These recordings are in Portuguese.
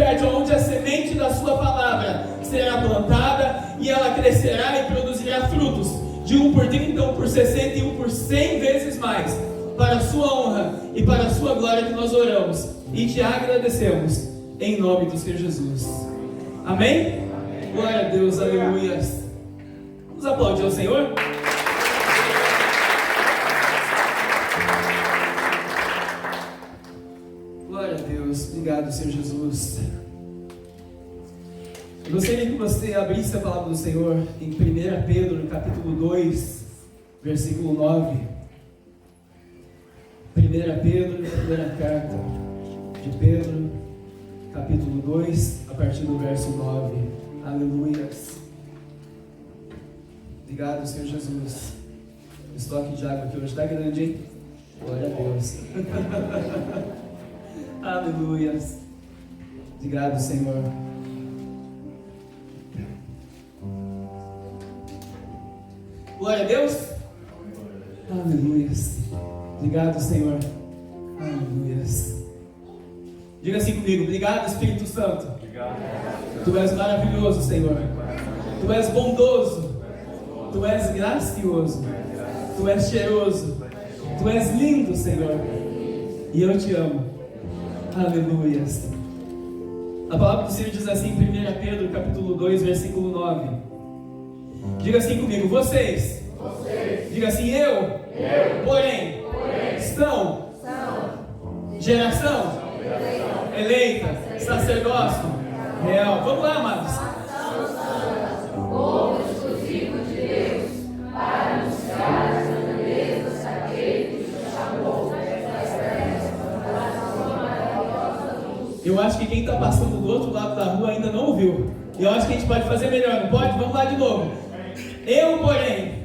fértil, onde a semente da sua palavra será plantada e ela crescerá e produzirá frutos, de 1 por 30, 1 por 60 e 1 por 100 vezes mais, para a sua honra e para a sua glória que nós oramos e te agradecemos, em nome do Senhor Jesus. Amém? Amém. Glória a Deus, aleluia. Vamos aplaudir ao Senhor? Glória a Deus, obrigado, Senhor Jesus. Eu gostaria que você abrisse a palavra do Senhor em 1 Pedro, no capítulo 2, versículo 9. 1 Pedro, primeira carta de Pedro, capítulo 2, a partir do verso 9. Aleluia. Obrigado, Senhor Jesus. O estoque de água aqui hoje está grande, hein? Glória a Deus. Aleluia. Obrigado, Senhor. Glória a Deus. Aleluia. Obrigado, Senhor. Aleluia. Diga assim comigo: obrigado, Espírito Santo. Obrigado. Tu és maravilhoso, Senhor. Tu és bondoso. Tu és gracioso. Tu és cheiroso. Tu és lindo, Senhor. E eu te amo. Aleluia. A palavra do Senhor diz assim em 1 Pedro, capítulo 2, versículo 9. Diga assim comigo: vocês. Diga assim: eu. Porém. São. Geração. Eleita. Sacerdócio. Real. Vamos lá, amados. Povo exclusivo de Deus, para anunciar as grandezas daquele que nos chamou. Eu acho que quem está passando do outro lado da rua ainda não ouviu. Eu acho que a gente pode fazer melhor, não pode? Vamos lá de novo. Eu, porém,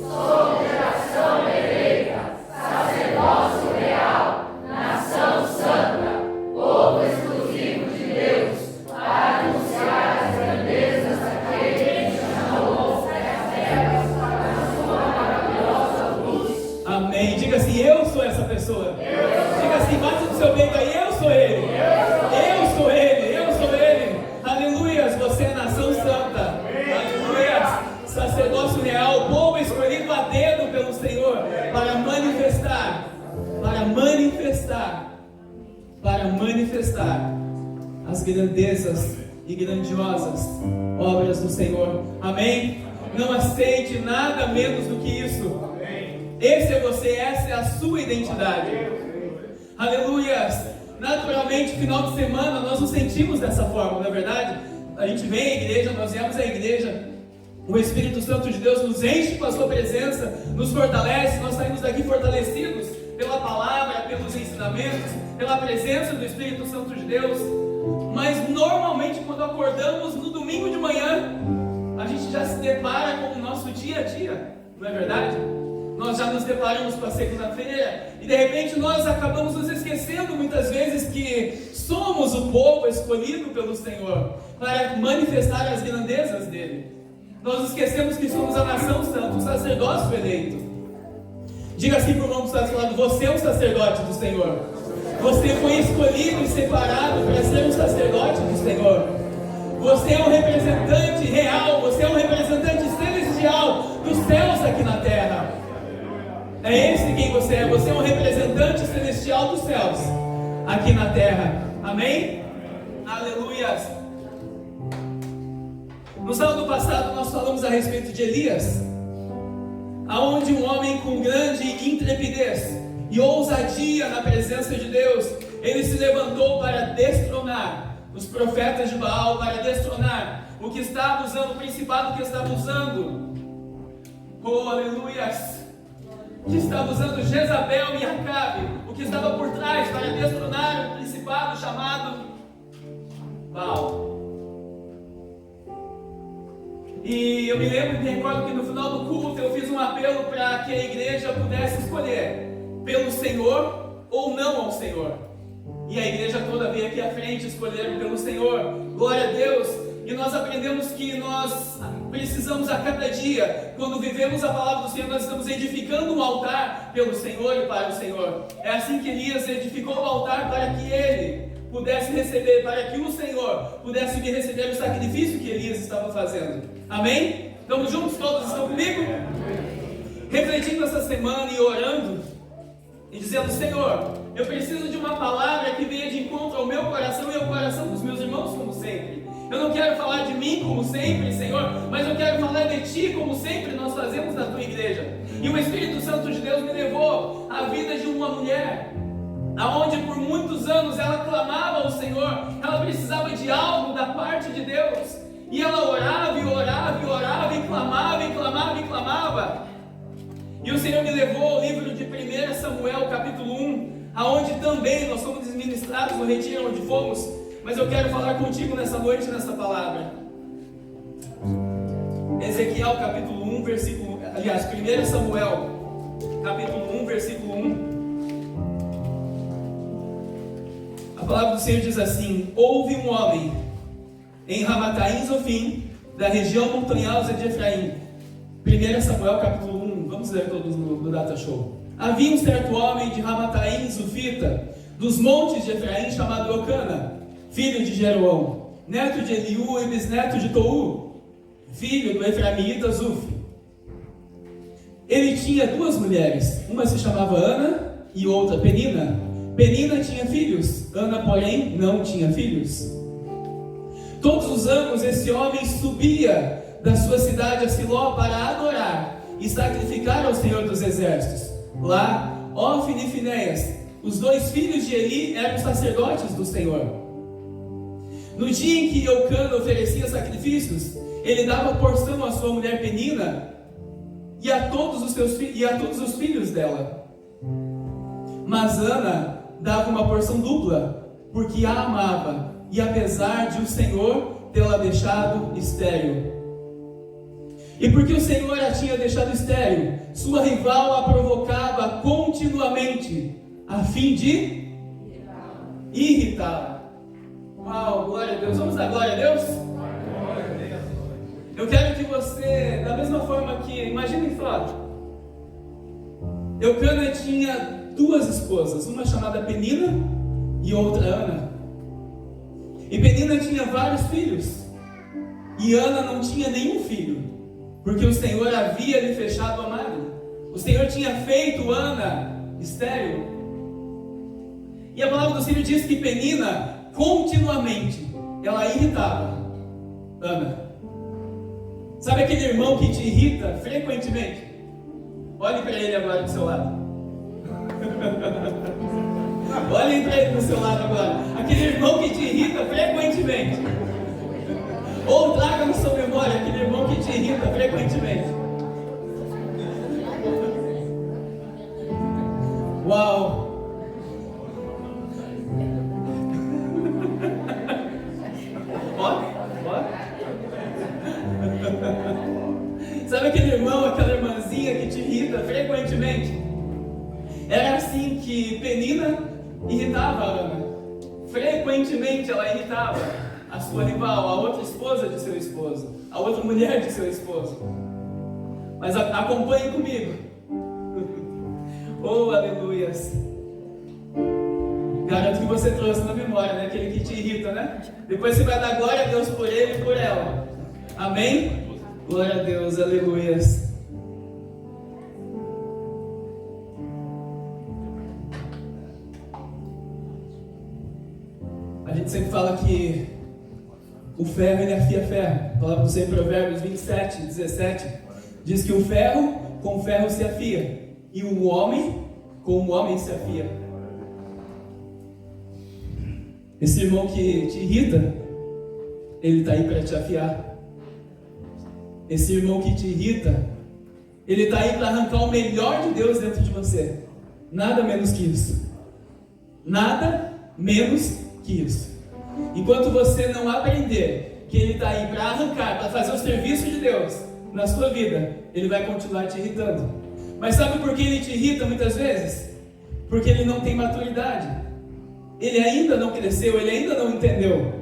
sou geração eleita, sacerdócio real, nação santa, povo exclusivo de Deus, para anunciar as grandezas daquele que nos chamou das trevas para a sua maravilhosa luz. amém. Diga assim: eu sou essa pessoa. Diga assim, bate no seu peito aí: eu sou ele. Eu sou ele. Eu sou ele. Aleluias. Você é nação santa. Aleluias. Sacerdócio real, povo escolhido a dedo pelo Senhor para manifestar as grandezas e grandiosas obras do Senhor. Amém? Não aceite nada menos do que isso. Esse é você, essa é a sua identidade. Aleluias. Naturalmente, final de semana nós nos sentimos dessa forma, não é verdade? A gente vem à igreja, nós viemos à igreja, o Espírito Santo de Deus nos enche com a sua presença, nos fortalece, nós saímos daqui fortalecidos pela palavra, pelos ensinamentos, pela presença do Espírito Santo de Deus. Mas normalmente quando acordamos no domingo de manhã, a gente já se depara com o nosso dia a dia, não é verdade? Nós já nos deparamos com a segunda-feira e de repente nós acabamos nos esquecendo muitas vezes que somos o povo escolhido pelo Senhor para manifestar as grandezas dele. Nós esquecemos que somos a nação santa, o sacerdócio eleito. Diga assim para o irmão que está do seu lado: você é um sacerdote do Senhor. Você foi escolhido e separado para ser um sacerdote do Senhor. Você é um representante real, você é um representante celestial dos céus aqui na terra. É esse quem você é. Você é um representante celestial dos céus aqui na terra. Amém? Aleluias. No sábado passado nós falamos a respeito de Elias, aonde um homem com grande intrepidez e ousadia na presença de Deus, ele se levantou para destronar os profetas de Baal, para destronar o que estava usando, o principado que estava usando, oh aleluias, que estava usando Jezabel e Acabe, o que estava por trás para destronar o principado chamado Baal. E eu me lembro e me recordo que no final do culto eu fiz um apelo para que a igreja pudesse escolher pelo Senhor ou não ao Senhor. E a igreja toda veio aqui à frente escolher pelo Senhor. Glória a Deus. E nós aprendemos que nós precisamos a cada dia, quando vivemos a palavra do Senhor, nós estamos edificando um altar pelo Senhor e para o Senhor. É assim que Elias edificou o altar para que ele pudesse receber, para que o Senhor pudesse vir receber o sacrifício que Elias estava fazendo. Amém? Estamos juntos? Todos estão comigo? Refletindo essa semana e orando e dizendo: Senhor, eu preciso de uma palavra que venha de encontro ao meu coração e ao coração dos meus irmãos, como sempre. Eu não quero falar de mim como sempre, Senhor, mas eu quero falar de Ti como sempre nós fazemos na Tua igreja. E o Espírito Santo de Deus me levou à vida de uma mulher, aonde por muitos anos ela clamava ao Senhor, ela precisava de algo da parte de Deus, e ela orava e orava e orava e clamava e clamava e clamava. E o Senhor me levou ao livro de 1 Samuel capítulo 1, aonde também nós fomos ministrados no retiro onde fomos. Mas eu quero falar contigo nessa noite, nessa palavra. Ezequiel capítulo 1, versículo... Aliás, 1 Samuel capítulo 1, versículo 1. A palavra do Senhor diz assim: houve um homem em Ramataim Zofim, da região montanhosa de Efraim. 1 Samuel capítulo 1. Vamos ler todos no Data Show. Havia um certo homem de Ramataim Zofita, dos montes de Efraim, chamado Eucana, filho de Jeroão, neto de Eliú e bisneto de Tou, filho do Efraimita Zuf. Ele tinha duas mulheres, uma se chamava Ana e outra Penina. Penina tinha filhos, Ana, porém, não tinha filhos. Todos os anos esse homem subia da sua cidade a Siló para adorar e sacrificar ao Senhor dos Exércitos. Lá, Ofni e Finéias, os dois filhos de Eli, eram sacerdotes do Senhor. No dia em que Eucana oferecia sacrifícios, ele dava porção à sua mulher Penina e a todos os filhos dela. Mas Ana dava uma porção dupla, porque a amava, e apesar de o Senhor tê-la deixado estéril. E porque o Senhor a tinha deixado estéril, sua rival a provocava continuamente, a fim de irritá-la. Uau, glória a Deus. Vamos dar glória a Deus? Eu quero que você, da mesma forma que, imaginem só, Eucana tinha duas esposas, uma chamada Penina e outra Ana. E Penina tinha vários filhos, e Ana não tinha nenhum filho, porque o Senhor havia lhe fechado a madre. O Senhor tinha feito Ana estéril. E a palavra do Senhor diz que Penina continuamente ela irritava Ana. Sabe aquele irmão que te irrita frequentemente? Olhe para ele agora do seu lado. Olhem para ele do seu lado agora. Aquele irmão que te irrita frequentemente. Ou traga na sua memória aquele irmão que te irrita frequentemente. Uau! Sabe aquele irmão, aquela irmãzinha que te irrita frequentemente? Era assim que Penina irritava a Ana. Frequentemente ela irritava a sua rival, a outra esposa de seu esposo, a outra mulher de seu esposo. Mas acompanhe comigo. Oh, aleluias. Garanto que você trouxe na memória, né? Aquele que te irrita, né? Depois você vai dar glória a Deus por ele e por ela. Amém? Glória a Deus, aleluias. A gente sempre fala que o ferro ele afia ferro. A palavra do Senhor em Provérbios 27, 17 diz que o ferro com ferro se afia, e o homem com o homem se afia. Esse irmão que te irrita, ele está aí para te afiar. Esse irmão que te irrita, ele está aí para arrancar o melhor de Deus dentro de você. Nada menos que isso. Nada menos que isso. Enquanto você não aprender que ele está aí para arrancar, para fazer o serviço de Deus na sua vida, ele vai continuar te irritando. Mas sabe por que ele te irrita muitas vezes? Porque ele não tem maturidade. Ele ainda não cresceu, ele ainda não entendeu.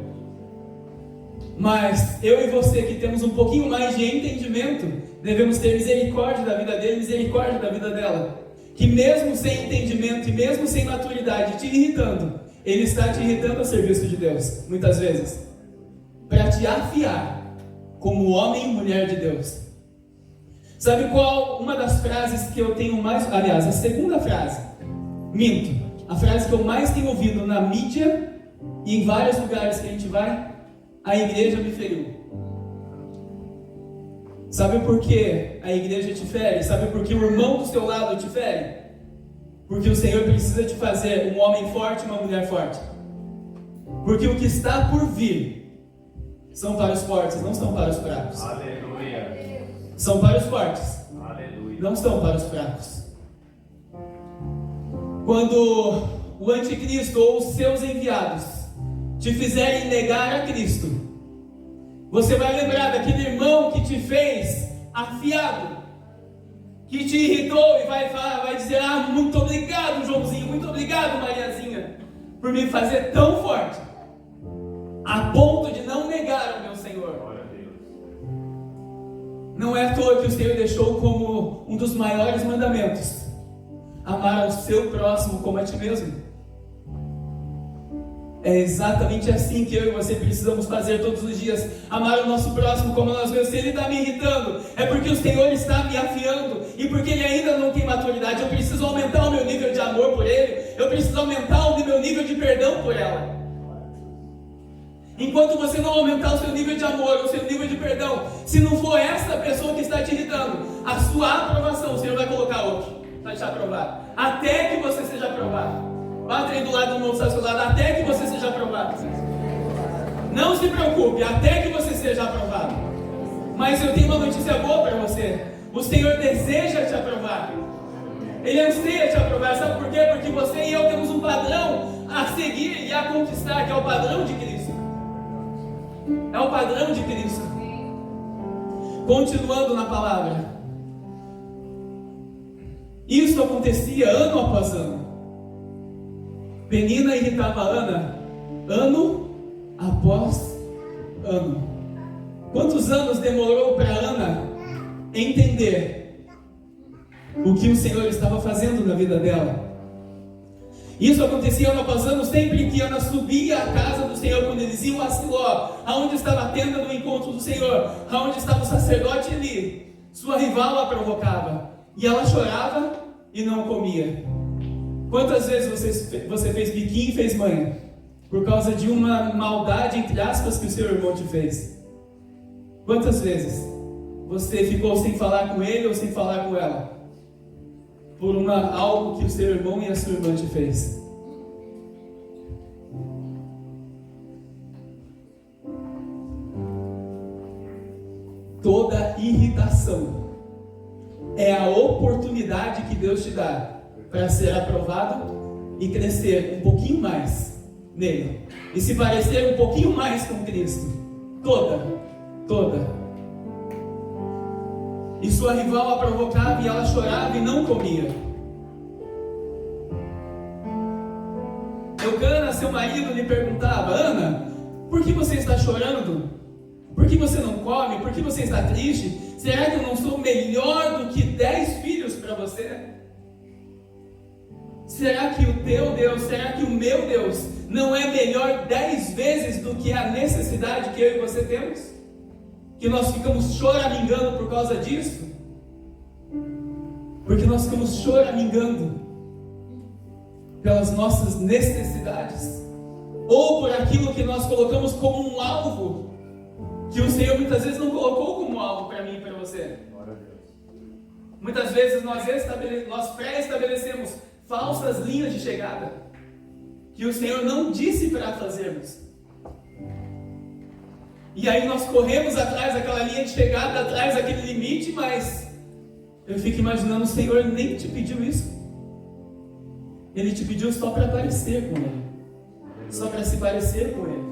Mas eu e você que temos um pouquinho mais de entendimento, devemos ter misericórdia da vida dele, misericórdia da vida dela. Que mesmo sem entendimento e mesmo sem maturidade, te irritando, ele está te irritando a serviço de Deus, muitas vezes, para te afiar como homem e mulher de Deus. Sabe qual uma das frases que eu tenho mais, aliás, a segunda frase, a frase que eu mais tenho ouvido na mídia e em vários lugares que a gente vai: a igreja me feriu. Sabe por que a igreja te fere? Sabe por que o irmão do seu lado te fere? Porque o Senhor precisa te fazer um homem forte e uma mulher forte. Porque o que está por vir são para os fortes, não são para os fracos. Aleluia. São para os fortes. Aleluia. Não são para os fracos. Quando o anticristo ou os seus enviados te fizerem negar a Cristo, você vai lembrar daquele irmão que te fez afiado, que te irritou, e vai dizer: ah, muito obrigado, Joãozinho, muito obrigado, Mariazinha, por me fazer tão forte, a ponto de não negar o meu Senhor. Glória a Deus. Não é à toa que o Senhor deixou como um dos maiores mandamentos: amar ao seu próximo como a ti mesmo. É exatamente assim que eu e você precisamos fazer todos os dias: amar o nosso próximo como nós mesmos. Se ele está me irritando, é porque o Senhor está me afiando, e porque ele ainda não tem maturidade. Eu preciso aumentar o meu nível de amor por ele, eu preciso aumentar o meu nível de perdão por ela. Enquanto você não aumentar o seu nível de amor, o seu nível de perdão, se não for essa pessoa que está te irritando, a sua aprovação, o Senhor vai colocar outro para te aprovar, até que você seja aprovado. Bata aí do lado do mundo que está ao seu lado: até que você seja aprovado. Não se preocupe, até que você seja aprovado. Mas eu tenho uma notícia boa para você: o Senhor deseja te aprovar. Ele anseia te aprovar. Sabe por quê? Porque você e eu temos um padrão a seguir e a conquistar, que é o padrão de Cristo. É o padrão de Cristo. Continuando na palavra, isso acontecia ano após ano. Penina irritava Ana, ano após ano. Quantos anos demorou para Ana entender o que o Senhor estava fazendo na vida dela? Isso acontecia ano após ano, sempre que Ana subia à casa do Senhor, quando eles iam a Siló, aonde estava a tenda do encontro do Senhor, aonde estava o sacerdote Eli. Sua rival a provocava, e ela chorava e não comia. Quantas vezes você fez biquinho e fez manha por causa de uma maldade, entre aspas, que o seu irmão te fez? Quantas vezes você ficou sem falar com ele ou sem falar com ela por algo que o seu irmão e a sua irmã te fez? Toda irritação é a oportunidade que Deus te dá para ser aprovado e crescer um pouquinho mais nele, e se parecer um pouquinho mais com Cristo. Toda. E sua rival a provocava e ela chorava e não comia. Eucana, seu marido, lhe perguntava: Ana, por que você está chorando? Por que você não come? Por que você está triste? Será que eu não sou melhor do que 10 filhos para você? Será que o teu Deus, será que o meu Deus não é melhor 10 vezes do que a necessidade que eu e você temos? Que nós ficamos choramingando por causa disso? Porque nós ficamos choramingando pelas nossas necessidades, ou por aquilo que nós colocamos como um alvo, que o Senhor muitas vezes não colocou como alvo para mim e para você. Muitas vezes nós pré-estabelecemos falsas linhas de chegada que o Senhor não disse para fazermos. E aí nós corremos atrás daquela linha de chegada, atrás daquele limite, mas eu fico imaginando: o Senhor nem te pediu isso. Ele te pediu só para parecer com Ele, só para se parecer com Ele.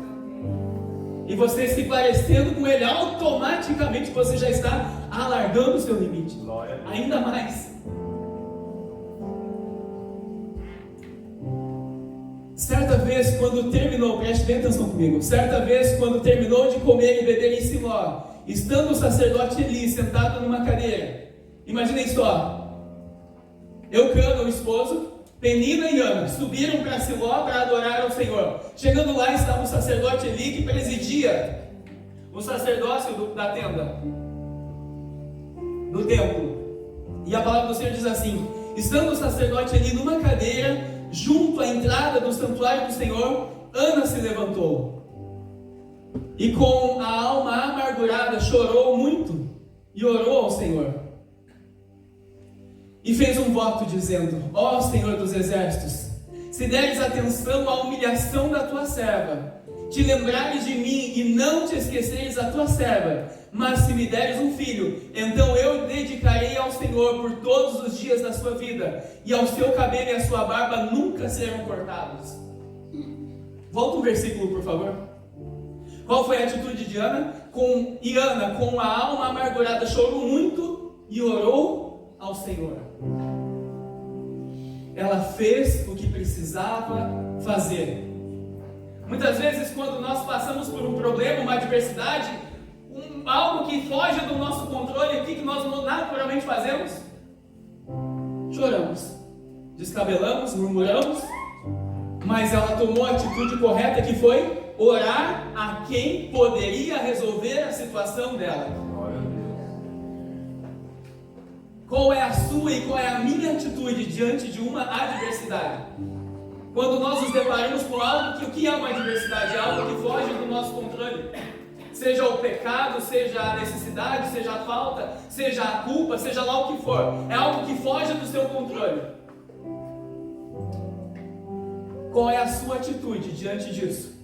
E você se parecendo com Ele, automaticamente você já está alargando o seu limite ainda mais. Certa vez, quando terminou, preste bem atenção comigo, certa vez, quando terminou de comer e beber em Siló, estando o sacerdote Eli sentado numa cadeira, imaginem só, Eucana, o esposo, Penina e Ana subiram para Siló para adorar ao Senhor. Chegando lá estava o sacerdote Eli, que presidia o sacerdócio da tenda, do templo. E a palavra do Senhor diz assim: estando o sacerdote Eli numa cadeira, junto à entrada do santuário do Senhor, Ana se levantou e com a alma amargurada chorou muito e orou ao Senhor. E fez um voto dizendo: ó Senhor dos exércitos, se deres atenção à humilhação da tua serva, te lembrares de mim e não te esqueceres da tua serva, mas se me deres um filho, então eu dedicarei ao Senhor por todos os dias da sua vida, e ao seu cabelo e à sua barba nunca serão cortados. Volta um versículo, por favor. Qual foi a atitude de Ana? Ana, com a alma amargurada, chorou muito e orou ao Senhor. Ela fez o que precisava fazer. Muitas vezes, quando nós passamos por um problema, uma adversidade, algo que foge do nosso controle, o que nós naturalmente fazemos? Choramos, descabelamos, murmuramos, mas ela tomou a atitude correta, que foi orar a quem poderia resolver a situação dela. Qual é a sua e qual é a minha atitude diante de uma adversidade? Quando nós nos deparamos com algo o que é uma adversidade? É algo que foge do nosso controle. Seja o pecado, seja a necessidade, seja a falta, seja a culpa, seja lá o que for. É algo que foge do seu controle. Qual é a sua atitude diante disso?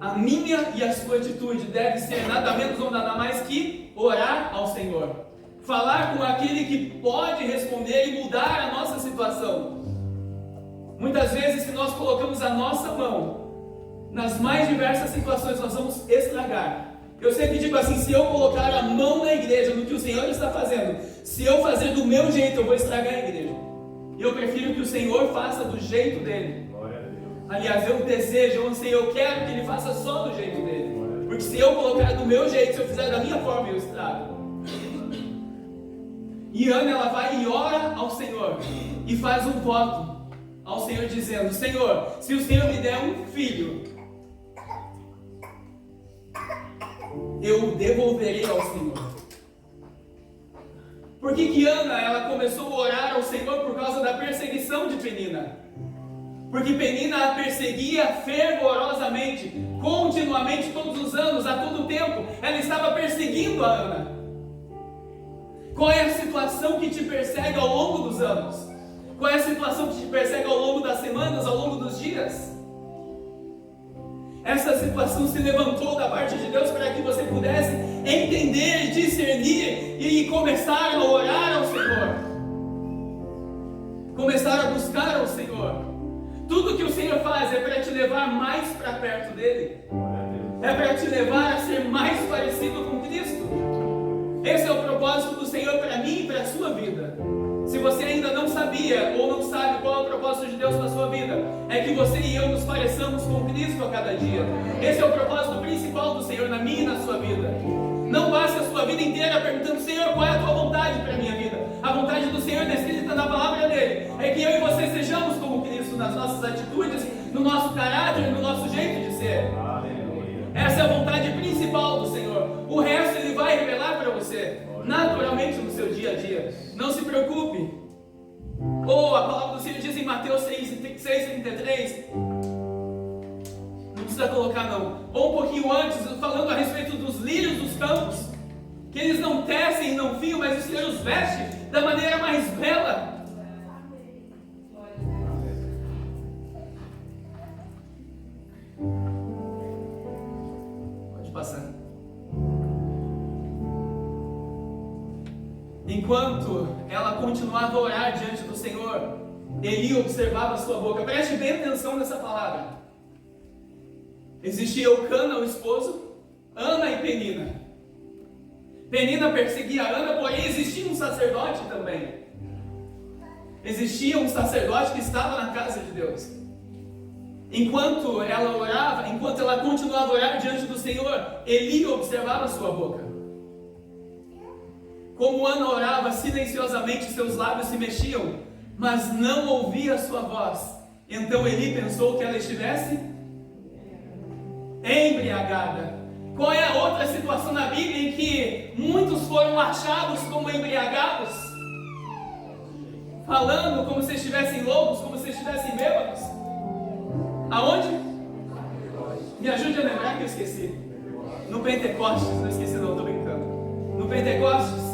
A minha e a sua atitude deve ser nada menos ou nada mais que orar ao Senhor. Falar com aquele que pode responder e mudar a nossa situação. Muitas vezes, se nós colocamos a nossa mão nas mais diversas situações, nós vamos estragar. Eu sempre digo assim: se eu colocar a mão na igreja, no que o Senhor está fazendo, se eu fazer do meu jeito, eu vou estragar a igreja. Eu prefiro que o Senhor faça do jeito dele. Aliás, eu desejo, eu não sei, eu quero que ele faça só do jeito dele. Porque se eu colocar do meu jeito, se eu fizer da minha forma, eu estrago. E Ana, ela vai e ora ao Senhor e faz um voto ao Senhor dizendo: Senhor, se o Senhor me der um filho, eu devolverei ao Senhor. Por que Ana, ela começou a orar ao Senhor? Por causa da perseguição de Penina. Porque Penina a perseguia fervorosamente, continuamente, todos os anos, a todo tempo. Ela estava perseguindo a Ana. Qual é a situação que te persegue ao longo dos anos? Qual é a situação que te persegue ao longo das semanas, ao longo dos dias? Essa situação se levantou da parte de Deus para que você pudesse entender, discernir e começar a orar ao Senhor. Começar a buscar ao Senhor. Tudo que o Senhor faz é para te levar mais para perto dele. É para te levar a ser mais parecido com Cristo. Esse é o propósito do Senhor para mim e para a sua vida. Se você ainda não sabia ou não sabe qual é o propósito de Deus para a sua vida, é que você e eu nos pareçamos com Cristo a cada dia. Esse é o propósito principal do Senhor na minha e na sua vida. Não passe a sua vida inteira perguntando: Senhor, qual é a tua vontade para a minha vida? A vontade do Senhor descrita na palavra dele é que eu e você sejamos como Cristo nas nossas atitudes, no nosso caráter, no nosso jeito de ser. Essa é a vontade principal do Senhor. O resto ele vai revelar para você naturalmente no seu dia a dia. Não se preocupe. Ou a palavra do Senhor diz em Mateus 6:33. Não precisa colocar não. Ou um pouquinho antes, falando a respeito dos lírios dos campos, que eles não tecem e não fiam, mas o Senhor os veste da maneira mais bela. Pode passar. Enquanto ela continuava a orar diante do Senhor, Eli observava a sua boca. Preste bem atenção nessa palavra. Existia Eucana, o esposo, Ana e Penina. Penina perseguia Ana, porém existia um sacerdote também. Existia um sacerdote que estava na casa de Deus. Enquanto ela orava, enquanto ela continuava a orar diante do Senhor, Eli observava a sua boca. Como Ana orava silenciosamente, seus lábios se mexiam, mas não ouvia a sua voz. Então Eli pensou que ela estivesse embriagada. Qual é a outra situação na Bíblia em que muitos foram achados como embriagados? Falando como se estivessem loucos, como se estivessem bêbados. Aonde? Me ajude a lembrar que eu esqueci. No Pentecostes, não esqueci não, estou brincando. No Pentecostes,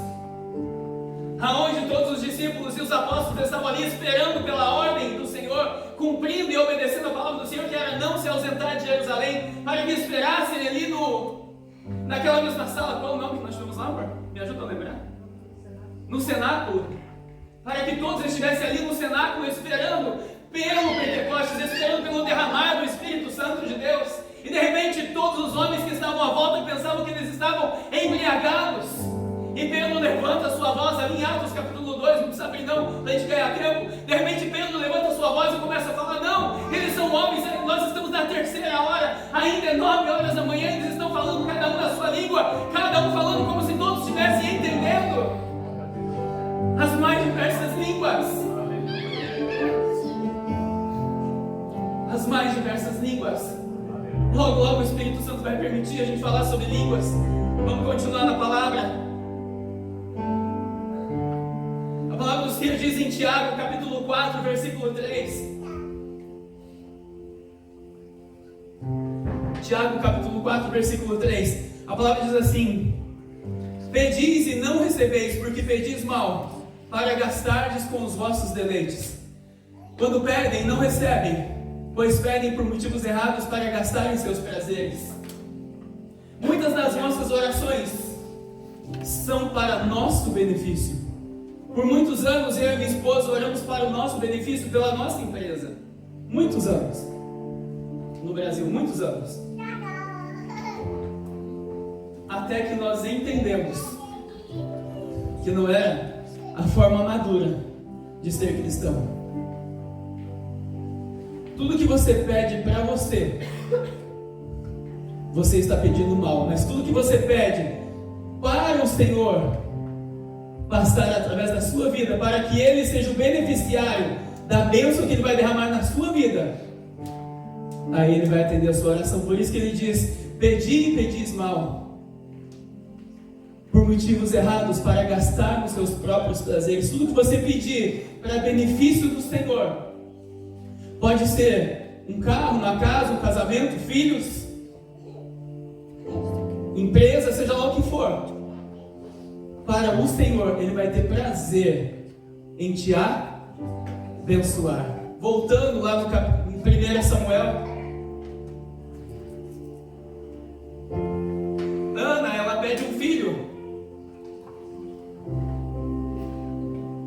aonde todos os discípulos e os apóstolos estavam ali esperando pela ordem do Senhor, cumprindo e obedecendo a palavra do Senhor, que era não se ausentar de Jerusalém, para que esperassem ali naquela mesma sala. Qual o nome que nós tivemos lá, amor? Me ajuda a lembrar? No cenáculo. Para que todos estivessem ali no cenáculo, esperando pelo Pentecostes, esperando pelo derramar do Espírito Santo de Deus. E de repente todos os homens que estavam à volta pensavam que eles estavam embriagados. E Pedro levanta a sua voz ali em Atos capítulo 2, não precisa abrir não, para a gente ganhar tempo. De repente Pedro levanta a sua voz e começa a falar: não, eles são homens, nós estamos na terceira hora, ainda é 9 horas da manhã, eles estão falando cada um na sua língua, cada um falando como se todos estivessem entendendo as mais diversas línguas. As mais diversas línguas. Logo, logo o Espírito Santo vai permitir a gente falar sobre línguas. Vamos continuar na palavra. A palavra do Senhor diz em Tiago, capítulo 4, versículo 3. Tiago, capítulo 4, versículo 3. A palavra diz assim: pedis e não recebeis, porque pedis mal, para gastardes com os vossos deleites. Quando pedem, não recebem, pois pedem por motivos errados para gastarem seus prazeres. Muitas das nossas orações são para nosso benefício. Por muitos anos, eu e minha esposa oramos para o nosso benefício pela nossa empresa. Muitos anos. No Brasil, muitos anos. Até que nós entendemos que não era a forma madura de ser cristão. Tudo que você pede para você, você está pedindo mal. Mas tudo que você pede para o Senhor passar através da sua vida, para que Ele seja o beneficiário da bênção que Ele vai derramar na sua vida, aí Ele vai atender a sua oração. Por isso que Ele diz: pedi e pedis mal, por motivos errados, para gastar nos seus próprios prazeres. Tudo que você pedir para benefício do Senhor, pode ser um carro, uma casa, um casamento, filhos, empresa, seja lá o que for. Para o Senhor, Ele vai ter prazer em te abençoar. Voltando lá em 1 Samuel, Ana, ela pede um filho.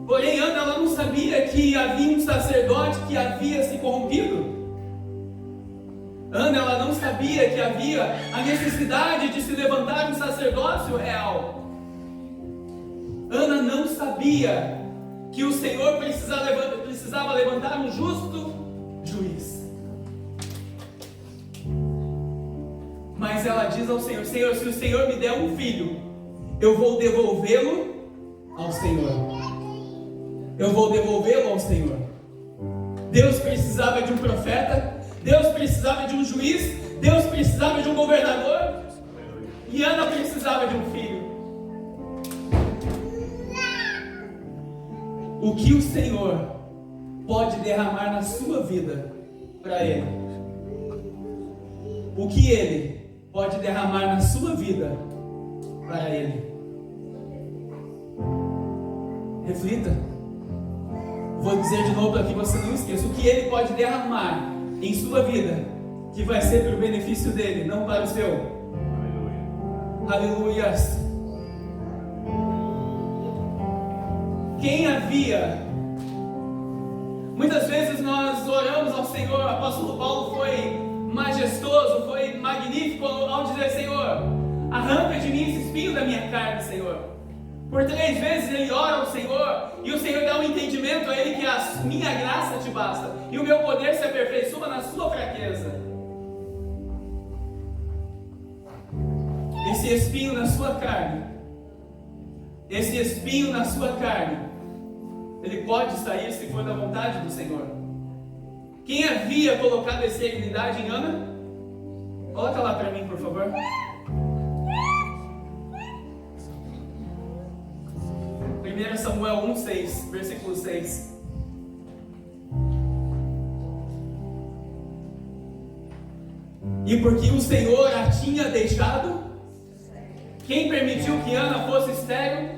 Porém, Ana, ela não sabia que havia um sacerdote que havia se corrompido. Ana, ela não sabia que havia a necessidade de se levantar um sacerdócio real. Ana não sabia que o Senhor precisava levantar um justo juiz. Mas ela diz ao Senhor: Senhor, se o Senhor me der um filho, eu vou devolvê-lo ao Senhor. Eu vou devolvê-lo ao Senhor. Deus precisava de um profeta, Deus precisava de um juiz, Deus precisava de um governador, e Ana precisava de um filho. O que o Senhor pode derramar na sua vida para Ele? O que Ele pode derramar na sua vida para Ele? Reflita. Vou dizer de novo para que você não esqueça. O que Ele pode derramar em sua vida, que vai ser para o benefício dEle, não para o seu. Aleluias. Quem havia? Muitas vezes nós oramos ao Senhor. O apóstolo Paulo foi majestoso, foi magnífico ao dizer: Senhor, arranca de mim esse espinho da minha carne, Senhor. Por 3 vezes ele ora ao Senhor, e o Senhor dá um entendimento a ele que a minha graça te basta, e o meu poder se aperfeiçoa na sua fraqueza. Esse espinho na sua carne, esse espinho na sua carne, Ele pode sair se for da vontade do Senhor. Quem havia colocado a esterilidade em Ana? Coloca lá para mim, por favor. Primeiro Samuel 1:6, versículo 6. E porque o Senhor a tinha deixado, quem permitiu que Ana fosse estéril?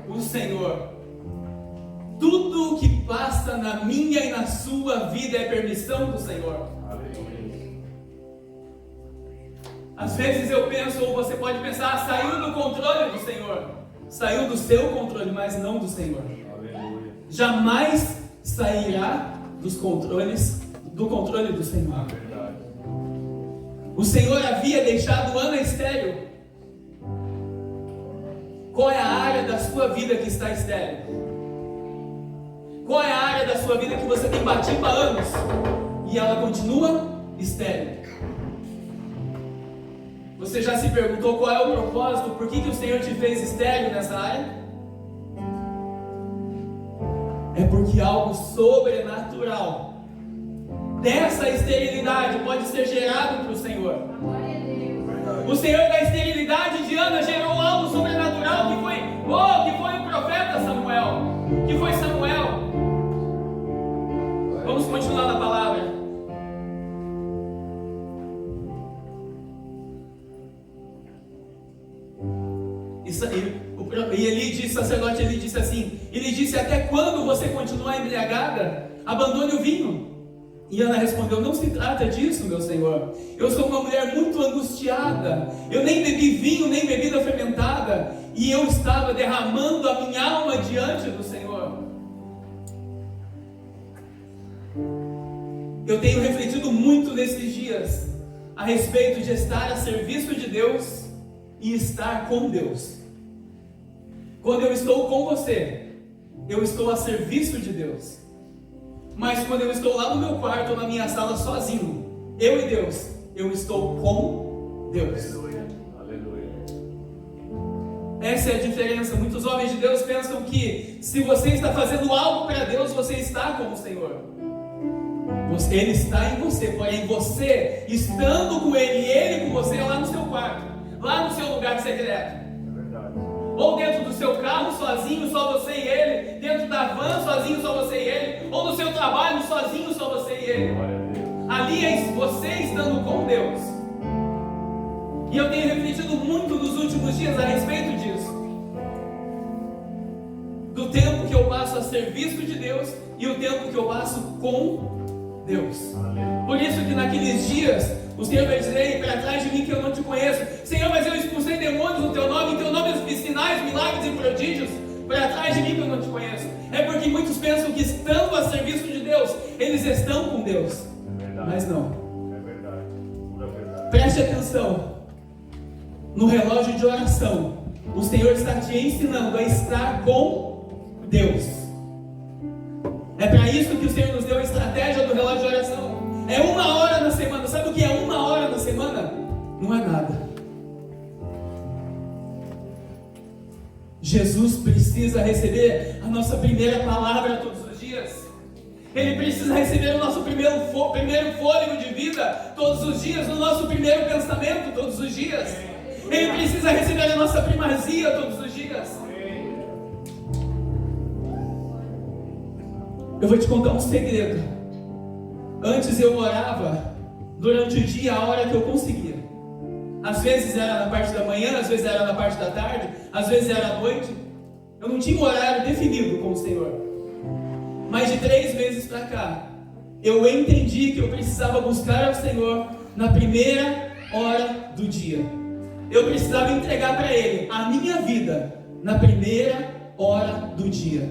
O Senhor. Tudo o que passa na minha e na sua vida é permissão do Senhor. Às vezes eu penso, ou você pode pensar, saiu do controle do Senhor. Saiu do seu controle, mas não do Senhor. Jamais sairá do controle do Senhor. O Senhor havia deixado Ana estéril. Qual é a área da sua vida que está estéril? Qual é a área da sua vida que você tem batido há anos e ela continua estéril? Você já se perguntou qual é o propósito? Por que o Senhor te fez estéril nessa área? É porque algo sobrenatural dessa esterilidade pode ser gerado para o Senhor. O Senhor da esterilidade de Ana gerou algo sobrenatural que foi o profeta Samuel, que foi Samuel. Vamos continuar na palavra. E Eli disse, sacerdote Eli disse assim, ele disse, até quando você continuar embriagada, abandone o vinho. E Ana respondeu, não se trata disso, meu senhor. Eu sou uma mulher muito angustiada. Eu nem bebi vinho, nem bebida fermentada. E eu estava derramando a minha alma diante do Senhor. Eu tenho refletido muito nesses dias a respeito de estar a serviço de Deus e estar com Deus. Quando eu estou com você, eu estou a serviço de Deus. Mas quando eu estou lá no meu quarto ou na minha sala sozinho, eu e Deus, eu estou com Deus. Aleluia. Essa é a diferença. Muitos homens de Deus pensam que se você está fazendo algo para Deus, você está com o Senhor. Ele está em você, porém você estando com Ele e Ele com você lá no seu quarto, lá no seu lugar secreto. Ou dentro do seu carro, sozinho, só você e ele. Dentro da van, sozinho, só você e ele. Ou no seu trabalho, sozinho, só você e ele. Ali é você estando com Deus. E eu tenho refletido muito nos últimos dias a respeito disso. Do tempo que eu passo a serviço de Deus e o tempo que eu passo com Deus. Por isso que naqueles dias o Senhor vai dizer para trás de mim que eu não te conheço. Senhor, mas eu expulsei demônios no teu nome, em teu nome eu fiz sinais, milagres e prodígios. Para trás de mim que eu não te conheço. É porque muitos pensam que estando a serviço de Deus, eles estão com Deus. Mas não. É verdade. Pura verdade. Preste atenção. No relógio de oração, o Senhor está te ensinando a estar com Deus. É para isso que o Senhor nos deu a estratégia do relógio de oração. É 1 hora na semana. Sabe o que é 1 hora na semana? Não é nada. Jesus precisa receber a nossa primeira palavra todos os dias. Ele precisa receber o nosso primeiro fôlego de vida todos os dias, o nosso primeiro pensamento todos os dias. Ele precisa receber a nossa primazia todos os dias. Eu vou te contar um segredo. Antes eu orava durante o dia a hora que eu conseguia. Às vezes era na parte da manhã, às vezes era na parte da tarde, às vezes era à noite. Eu não tinha um horário definido com o Senhor. Mas de 3 meses para cá, eu entendi que eu precisava buscar ao Senhor na primeira hora do dia. Eu precisava entregar para Ele a minha vida na primeira hora do dia.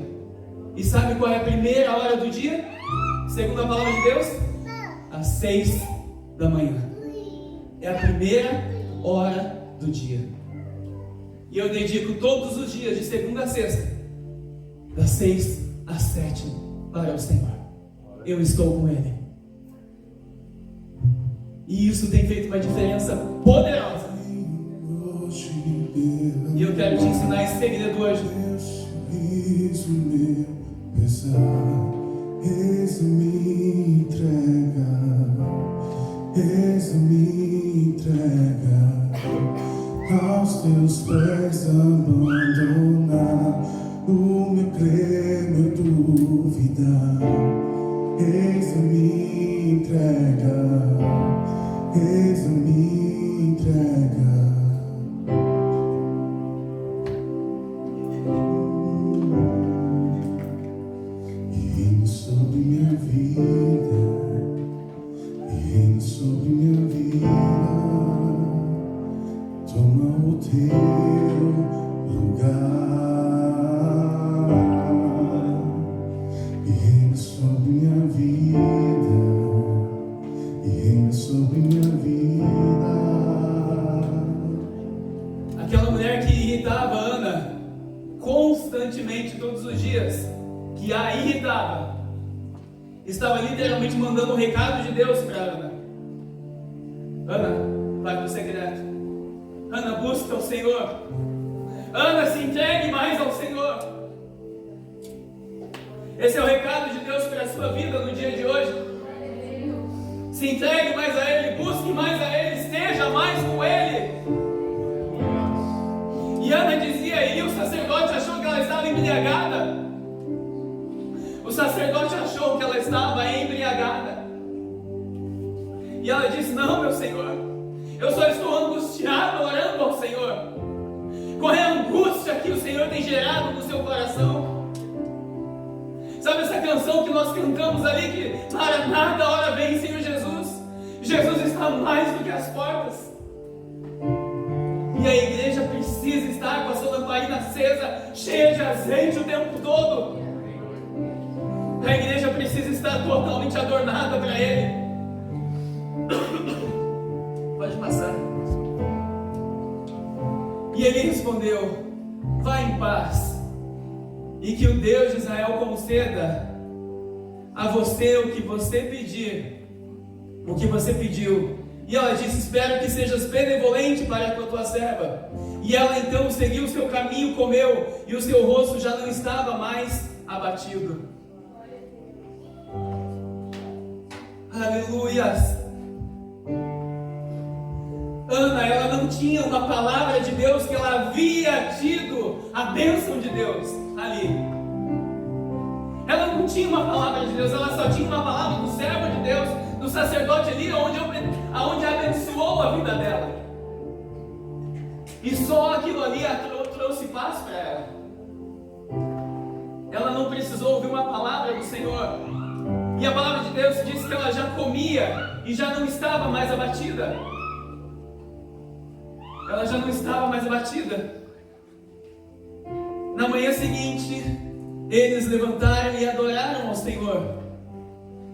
E sabe qual é a primeira hora do dia? Segundo a palavra de Deus? Às 6 da manhã. É a primeira hora do dia. E eu dedico todos os dias, de segunda a sexta, das 6 às 7, para o Senhor. Eu estou com Ele. E isso tem feito uma diferença poderosa. E eu quero te ensinar esse segredo hoje. cabeça, eis me entrega, eis me entrega, aos teus pés abandonar o meu crer, meu duvidar. Eis me entrega, eis me entrega. E sobre minha vida, e sobre minha vida, toma o teu lugar. E sobre minha vida, e sobre minha vida. Aquela mulher que irritava Ana constantemente, todos os dias, que a irritava, estava literalmente mandando um recado de Deus para Ana. Ana, vai para o secreto. Ana, busca o Senhor. Ana, se entregue mais ao Senhor. Esse é o recado de Deus para a sua vida no dia de hoje. Se entregue mais a Ele, busque mais a Ele, esteja mais com Ele. E Ana dizia, e o sacerdote achou que ela estava embriagada. O sacerdote achou que ela estava embriagada. E ela disse, não, meu Senhor, eu só estou angustiada orando ao Senhor. Qual é a angústia que o Senhor tem gerado no seu coração? Sabe essa canção que nós cantamos ali, que para nada hora vem, Senhor Jesus? Jesus está mais do que as portas. E a igreja precisa estar com a sua lamparina acesa, cheia de azeite o tempo todo. A igreja precisa estar totalmente adornada para Ele. Pode passar. E ele respondeu, vá em paz, e que o Deus de Israel conceda a você o que você pedir, o que você pediu. E ela disse, espero que sejas benevolente para com a tua serva. E ela então seguiu o seu caminho, comeu, e o seu rosto já não estava mais abatido. Aleluias. Ana, ela não tinha uma palavra de Deus, que ela havia tido a bênção de Deus ali. Ela não tinha uma palavra de Deus, ela só tinha uma palavra do servo de Deus, do sacerdote ali, onde abençoou a vida dela. E só aquilo ali trouxe paz para ela. Ela não precisou ouvir uma palavra do Senhor. E a palavra de Deus diz que ela já comia e já não estava mais abatida. Ela já não estava mais abatida. Na manhã seguinte, eles levantaram e adoraram ao Senhor.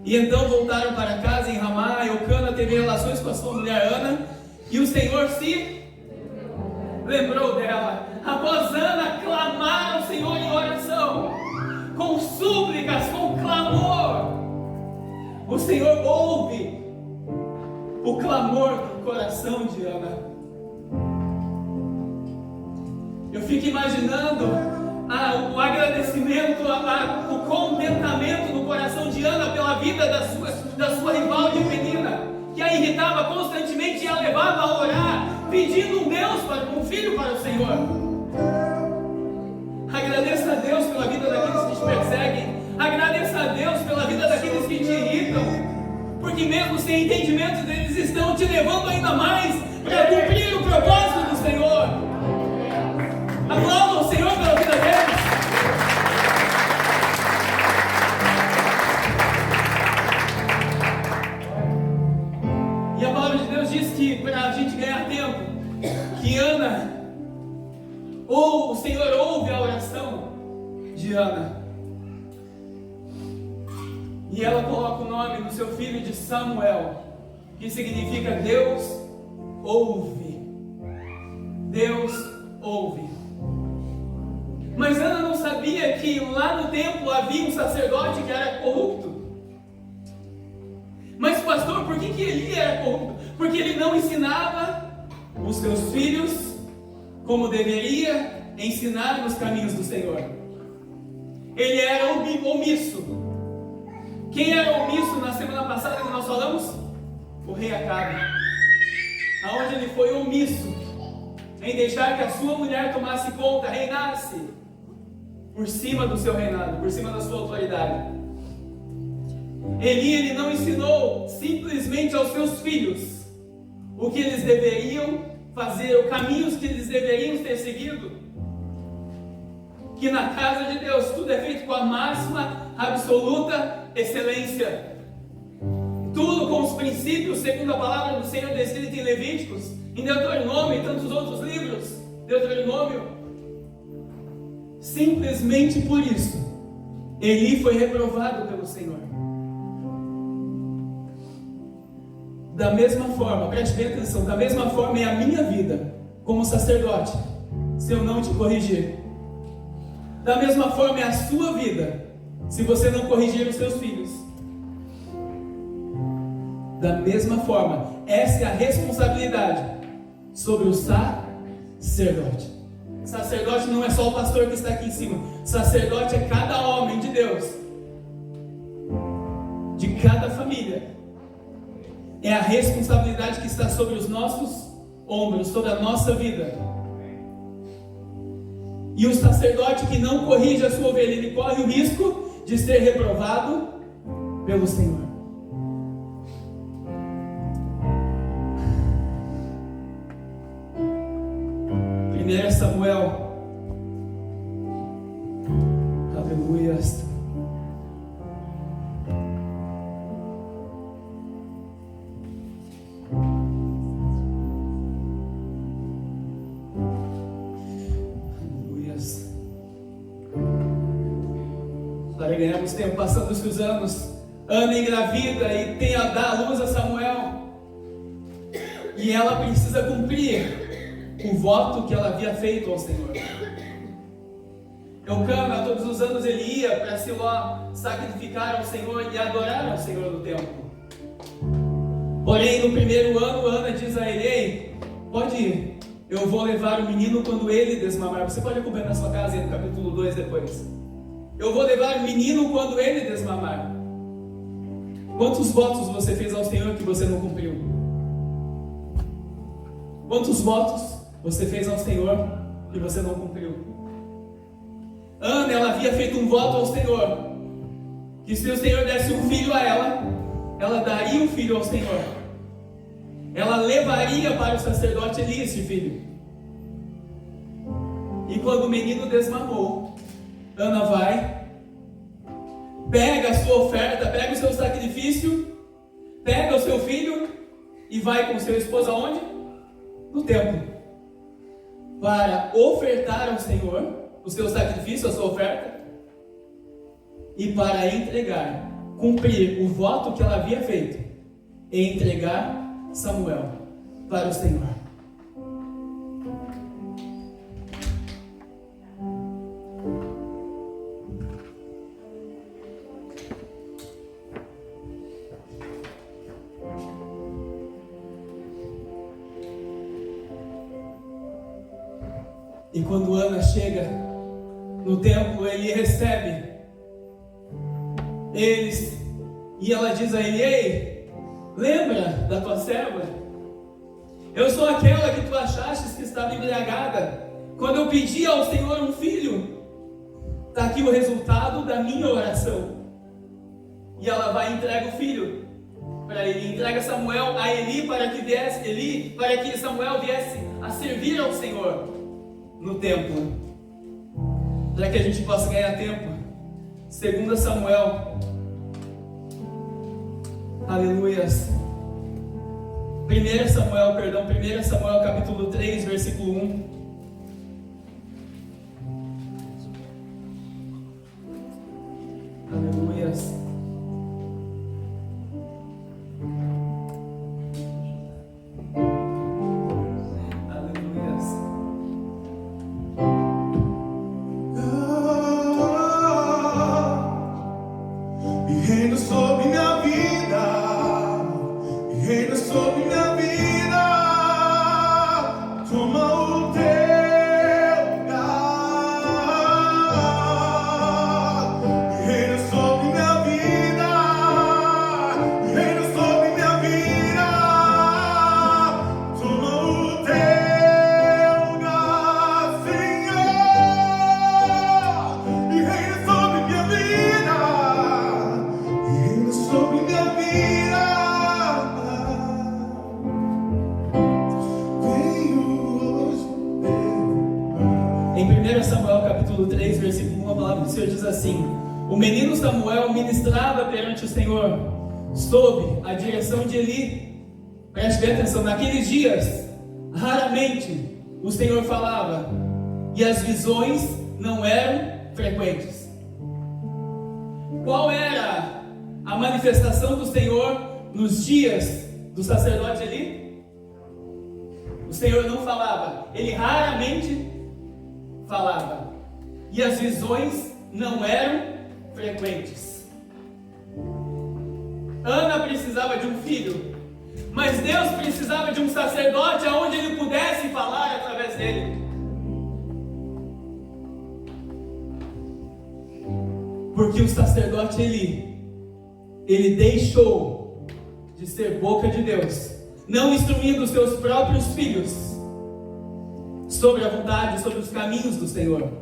E então voltaram para casa em Ramá. Eucana teve relações com a sua mulher Ana, e o Senhor se lembrou dela. Após Ana clamar ao Senhor em oração, com súplicas, com clamor, o Senhor ouve o clamor do coração de Ana. Eu fico imaginando o agradecimento, o contentamento no coração de Ana pela vida da sua rival de Penina, que a irritava constantemente e a levava a orar, pedindo um filho para o Senhor. Agradeça a Deus pela vida daqueles que te perseguem. Agradeça a Deus pela vida daqueles que te irritam, porque mesmo sem entendimento, eles estão te levando ainda mais para cumprir o propósito do Senhor. Aplauda o Senhor pela vida deles. E a palavra de Deus diz que para a gente ganhar tempo, que Ana, ou o Senhor ouve a oração de Ana, e ela coloca o nome do seu filho de Samuel, que significa Deus ouve. Deus ouve. Mas Ana não sabia que lá no templo havia um sacerdote que era corrupto. Mas pastor, por que ele era corrupto? Porque ele não ensinava os seus filhos como deveria ensinar nos caminhos do Senhor. ele era omisso. Quem era omisso na semana passada que nós falamos? O rei Acabe. Aonde ele foi omisso em deixar que a sua mulher tomasse conta, reinasse por cima do seu reinado, por cima da sua autoridade. Ele não ensinou simplesmente aos seus filhos o que eles deveriam fazer, os caminhos que eles deveriam ter seguido. Que na casa de Deus tudo é feito com a máxima, absoluta excelência. Tudo com os princípios, segundo a palavra do Senhor descrita em Levíticos, em Deuteronômio e tantos outros livros. Deuteronômio. Simplesmente por isso, Eli foi reprovado pelo Senhor. Da mesma forma, preste bem atenção, da mesma forma é a minha vida como sacerdote, se eu não te corrigir. Da mesma forma é a sua vida, se você não corrigir os seus filhos. Da mesma forma, essa é a responsabilidade sobre o sacerdote. Sacerdote não é só o pastor que está aqui em cima. Sacerdote é cada homem de Deus, de cada família. É a responsabilidade que está sobre os nossos ombros, sobre a nossa vida. E o sacerdote que não corrige a sua ovelha, ele corre o risco de ser reprovado pelo Senhor. Samuel, aleluia. Para ganharmos tempo, passando-se os anos, Ana engravida e tem a dar a luz a Samuel, e ela precisa cumprir o voto que ela havia feito ao Senhor. Eucana, todos os anos ele ia para Siló sacrificar ao Senhor e adorar ao Senhor no templo. Porém, no primeiro ano, Ana diz a ele: ei, pode ir, eu vou levar o menino quando ele desmamar. Você pode acompanhar na sua casa, no capítulo 2 depois. Eu vou levar o menino quando ele desmamar. Quantos votos você fez ao Senhor que você não cumpriu? Quantos votos você fez ao Senhor que você não cumpriu? Ana, ela havia feito um voto ao Senhor, que se o Senhor desse um filho a ela, ela daria um filho ao Senhor. Ela levaria para o sacerdote Eli esse filho. E quando o menino desmamou, Ana vai, pega a sua oferta, pega o seu sacrifício, pega o seu filho e vai com o seu esposo aonde? No templo. Para ofertar ao Senhor o seu sacrifício, a sua oferta, e para entregar, cumprir o voto que ela havia feito, e entregar Samuel para o Senhor. E quando Ana chega no templo, ele recebe eles, e ela diz a ele: ei, lembra da tua serva? Eu sou aquela que tu achaste que estava embriagada quando eu pedi ao Senhor um filho. Está aqui o resultado da minha oração. E ela vai e entrega o filho para ele, entrega Samuel a Eli para que Samuel viesse a servir ao Senhor no templo, para que a gente possa ganhar tempo. 2 Samuel, aleluias. 1 Samuel capítulo 3, versículo 1. Aleluias. Reina sobre minha vida, reina sobre minha vida, toma o teu lugar. capítulo 3, versículo 1, a palavra do Senhor diz assim: o menino Samuel ministrava perante o Senhor, sob a direção de Eli. Preste bem atenção, naqueles dias, raramente o Senhor falava, e as visões não eram frequentes. Qual era a manifestação do Senhor nos dias do sacerdote Eli? O Senhor não falava, ele raramente falava, e as visões não eram frequentes. Ana precisava de um filho, mas Deus precisava de um sacerdote aonde ele pudesse falar através dele. Porque o sacerdote ele deixou de ser boca de Deus, não instruindo os seus próprios filhos sobre a vontade, sobre os caminhos do Senhor.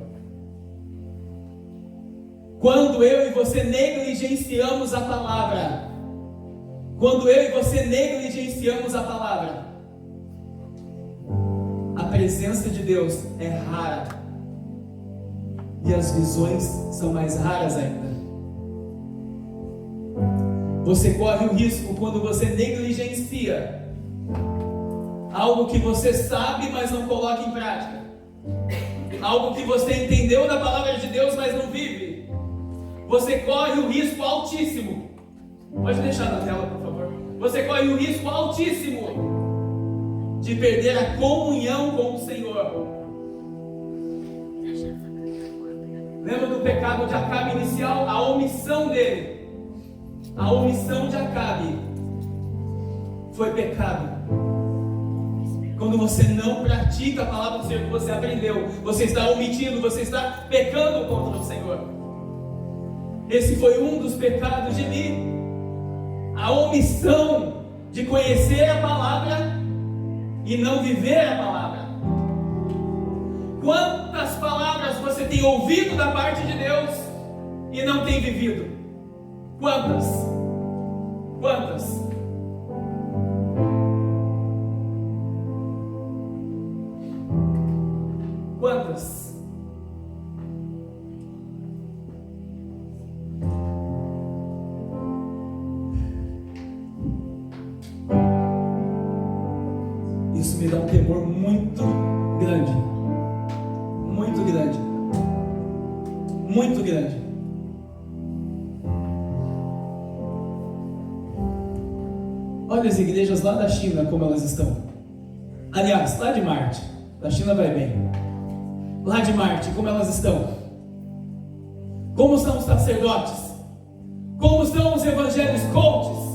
Quando eu e você negligenciamos a palavra, quando eu e você negligenciamos a palavra, a presença de Deus é rara, e as visões são mais raras ainda. Você corre o risco quando você negligencia algo que você sabe, mas não coloca em prática, algo que você entendeu da palavra de Deus, mas não vive. Você corre o risco altíssimo. Pode deixar na tela, por favor. Você corre o risco altíssimo de perder a comunhão com o Senhor. Lembra do pecado de Acabe inicial? A omissão dele. A omissão de Acabe foi pecado. Quando você não pratica a palavra do Senhor que você aprendeu, você está omitindo, você está pecando contra o Senhor. Esse foi um dos pecados de Eli. A omissão de conhecer a palavra e não viver a palavra. Quantas palavras você tem ouvido da parte de Deus e não tem vivido? Quantas? Quantas? Quantas? Isso me dá um temor muito grande. Muito grande. Muito grande. Olha as igrejas lá da China como elas estão. Aliás, lá de Marte. Da China vai bem. Lá de Marte, como elas estão? Como são os sacerdotes? Como são os evangelhos coaches?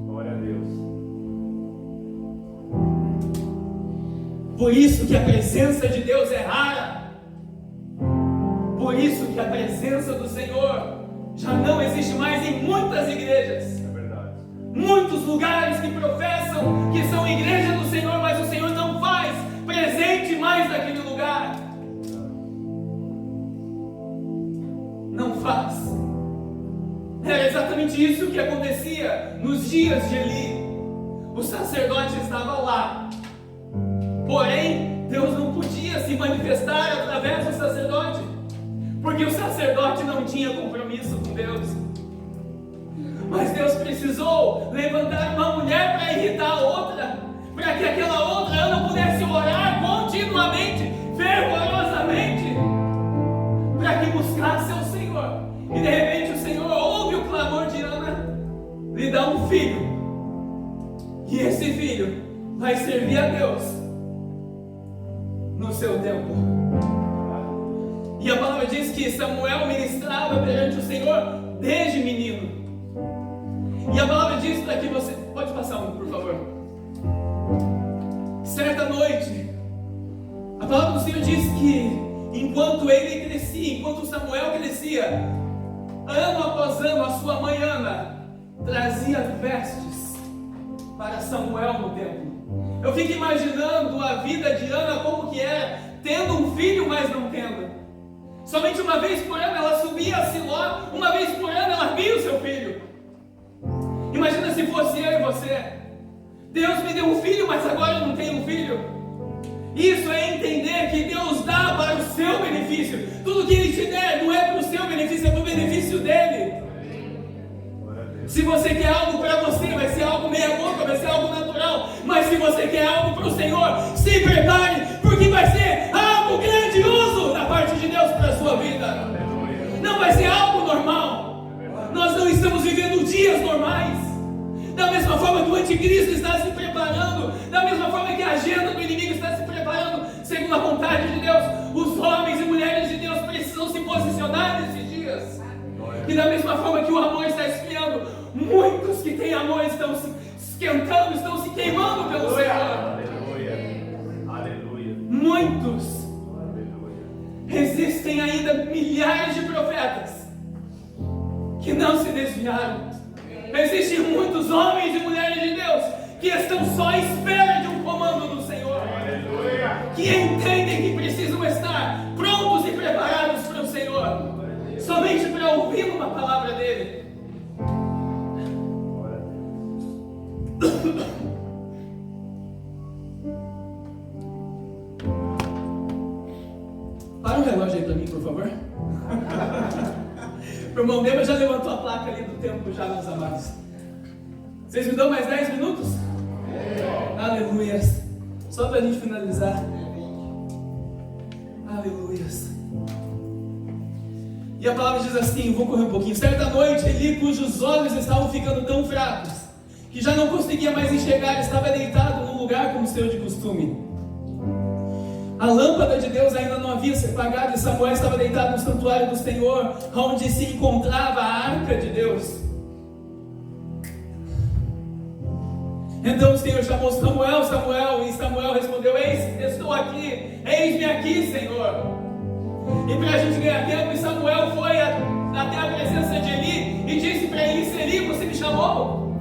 Glória a Deus. Por isso que a presença de Deus é rara. Por isso que a presença do Senhor já não existe mais em muitas igrejas. É verdade. Muitos lugares que professam que são igreja do Senhor, mas o Senhor não faz presente mais naquele lugar. Não faz. Era exatamente isso que acontecia nos dias de Eli. O sacerdote estava lá, porém Deus não podia se manifestar através do sacerdote, porque o sacerdote não tinha compromisso com Deus. Mas Deus precisou levantar uma mulher para irritar a outra, para que aquela outra Ana pudesse orar continuamente, fervorosamente, para que buscasse ao Senhor. E de repente o Senhor ouve o clamor de Ana, lhe dá um filho, e esse filho vai servir a Deus no seu tempo. E a palavra diz que Samuel ministrava perante o Senhor desde menino. E a palavra diz para que você... Pode passar um, por favor. Certa noite, a palavra do Senhor diz que enquanto ele crescia, enquanto Samuel crescia, ano após ano, a sua mãe Ana trazia vestes para Samuel no templo. Eu fico imaginando a vida de Ana como que era, tendo um filho, mas não tendo. Somente uma vez por ano ela subia a Siló, uma vez por ano ela via o seu filho. Imagina se fosse eu e você. Deus me deu um filho, mas agora eu não tenho um filho. Isso é entender que Deus dá para o seu benefício. Tudo que Ele te der não é para o seu benefício, é para o benefício dEle. Se você quer algo para você, vai ser algo meia boca, vai ser algo natural. Mas se você quer algo para o Senhor, se prepare, porque vai ser algo grandioso da parte de Deus para a sua vida. Não vai ser algo normal. Nós não estamos vivendo dias normais. Da mesma forma que o anticristo está se preparando, da mesma forma que a agenda do inimigo está se preparando, segundo a vontade de Deus, os homens e mulheres de Deus precisam se posicionar nesses dias. E da mesma forma que o amor está esfriando, muitos que têm amor estão se esquentando, estão se queimando pelo Senhor. Aleluia. Aleluia. Muitos. Existem ainda milhares de profetas que não se desviaram. Existem muitos homens e mulheres de Deus que estão só à espera de um comando do Senhor. Aleluia. Que entendem que precisam estar prontos e preparados para o Senhor, somente para ouvir uma palavra dele. Para o relógio aí para mim, por favor. O irmão Dema já levantou a placa ali do tempo já, meus amados. Vocês me dão mais 10 minutos? Aleluia. Só para a gente finalizar. Aleluia. E a palavra diz assim, vou correr um pouquinho. Certa noite, Eli, cujos olhos estavam ficando tão fracos que já não conseguia mais enxergar, estava deitado num lugar como seu de costume. A lâmpada de Deus ainda não havia se apagado e Samuel estava deitado no santuário do Senhor, onde se encontrava a arca de Deus. Então o Senhor chamou Samuel, Samuel, e Samuel respondeu: eis, estou aqui, eis-me aqui, Senhor. E para a gente ganhar tempo, Samuel foi até a presença de Eli e disse para Eli: Eli, você me chamou?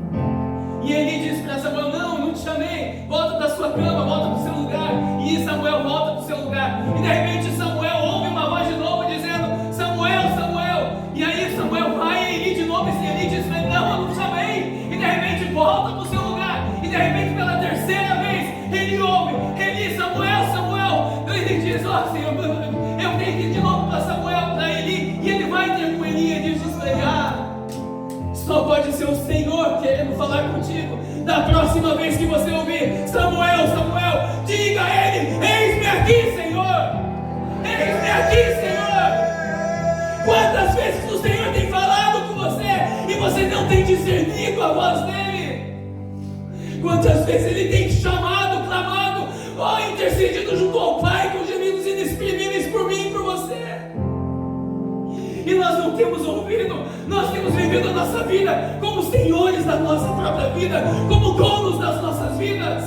E Eli disse para Samuel: não te chamei, volta da sua cama, volta para o seu lugar. E Samuel volta para o seu lugar, e de repente Samuel ouve uma voz de novo dizendo: Samuel, Samuel. E aí Samuel vai a Eli de novo, e Eli diz para ele: não, eu não chamei. E de repente volta para o seu lugar, e de repente pela terceira vez ele ouve: Eli, Samuel, Samuel. E ele diz: ó Senhor, eu tenho que ir de novo para Samuel, para Eli. E ele vai ter com Eli, e ele diz para ele: só pode ser o Senhor querendo falar contigo. Da próxima vez que você ouvir Samuel, Samuel, diga a ele: eis-me aqui, Senhor. Eis-me aqui, Senhor. Quantas vezes o Senhor tem falado com você e você não tem discernido a voz dele? Quantas vezes ele tem chamado, clamado, intercedido junto ao Pai com gemidos inexprimíveis por mim e por você? E nós não temos ouvido, nós temos vivido a nossa vida como senhores da nossa própria vida, como donos das nossas vidas.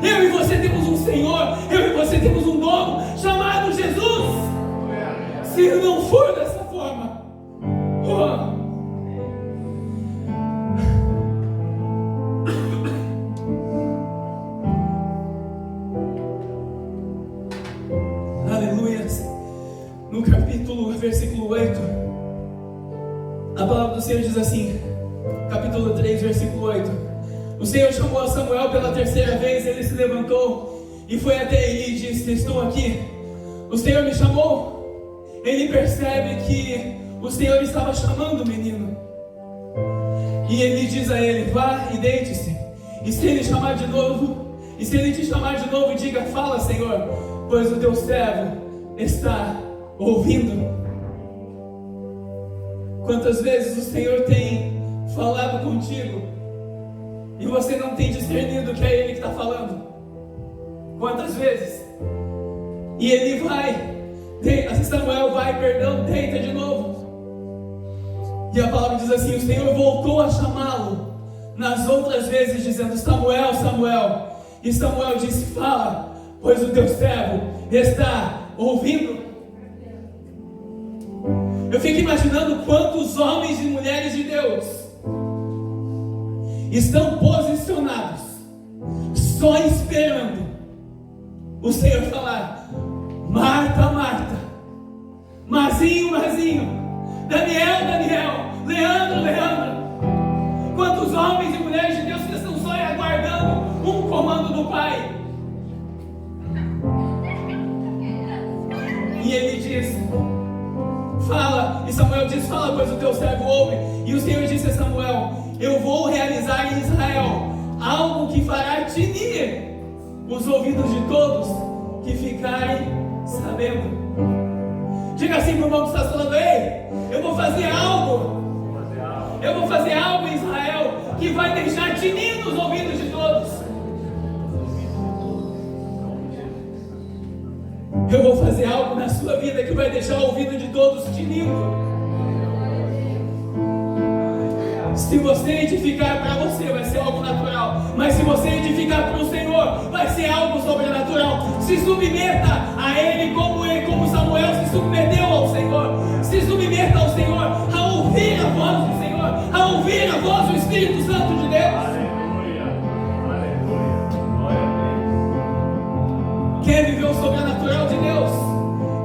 Eu e você temos um Senhor, eu e você temos um dono chamado Jesus. Se não for dessa forma, aleluia. No capítulo, versículo 8, a palavra do Senhor diz assim, capítulo 3, versículo 8: o Senhor chamou a Samuel pela terceira vez, ele se levantou e foi até Eli e disse: estou aqui. O Senhor me chamou. Ele percebe que o Senhor estava chamando o menino, e ele diz a ele: vá e deite-se. E se ele chamar de novo, e se ele te chamar de novo, diga: fala, Senhor, pois o teu servo está ouvindo. Quantas vezes o Senhor tem falado contigo e você não tem discernido que é Ele que está falando? Quantas vezes? E ele Samuel vai, deita de novo. E a palavra diz assim: o Senhor voltou a chamá-lo nas outras vezes, dizendo: Samuel, Samuel. E Samuel disse: fala, pois o teu servo está ouvindo. Eu fico imaginando quantos homens e mulheres de Deus estão posicionados, só esperando o Senhor falar: Marta, Marta, Mazinho, Mazinho, Daniel, Daniel, Leandro, Leandro. Quantos homens e mulheres de Deus que estão só aguardando um comando do Pai? E ele diz: fala. E Samuel diz: fala, pois o teu servo ouve. E o Senhor disse a Samuel: eu vou realizar em Israel algo que fará tinir os ouvidos de todos que ficarem sabendo. Diga assim para o irmão que está falando: ei, eu vou fazer algo. Eu vou fazer algo em Israel que vai deixar tinir nos ouvidos de todos. Eu vou fazer algo na sua vida que vai deixar o ouvido de todos tinindo. Se você edificar para você, vai ser algo natural. Mas se você edificar para o Senhor, vai ser algo sobrenatural. Se submeta a Ele como Samuel se submeteu ao Senhor. Se submeta ao Senhor, a ouvir a voz do Senhor, a ouvir a voz do Espírito Santo de Deus. Aleluia, aleluia, glória a Deus. Quer viver o sobrenatural de Deus?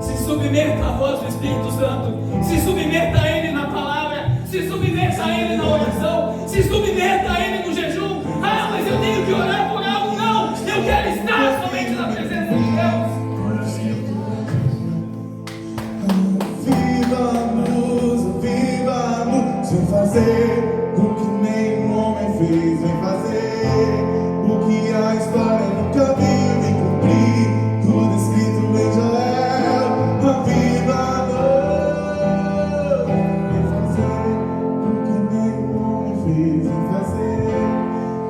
Se submeta à voz do Espírito Santo. Se submeta a Ele na palavra. Se submeta a Ele na oração. Se submeta a Ele no jejum. Ah, mas eu tenho que orar por algo. Não, eu quero estar somente na presença de Deus. Viva-nos, sem fazer o que nenhum homem fez. Vem fazer o que a história nunca viu. Vem cumprir tudo escrito em Joel. Viva-nos, vem fazer o que nenhum homem fez. Vem fazer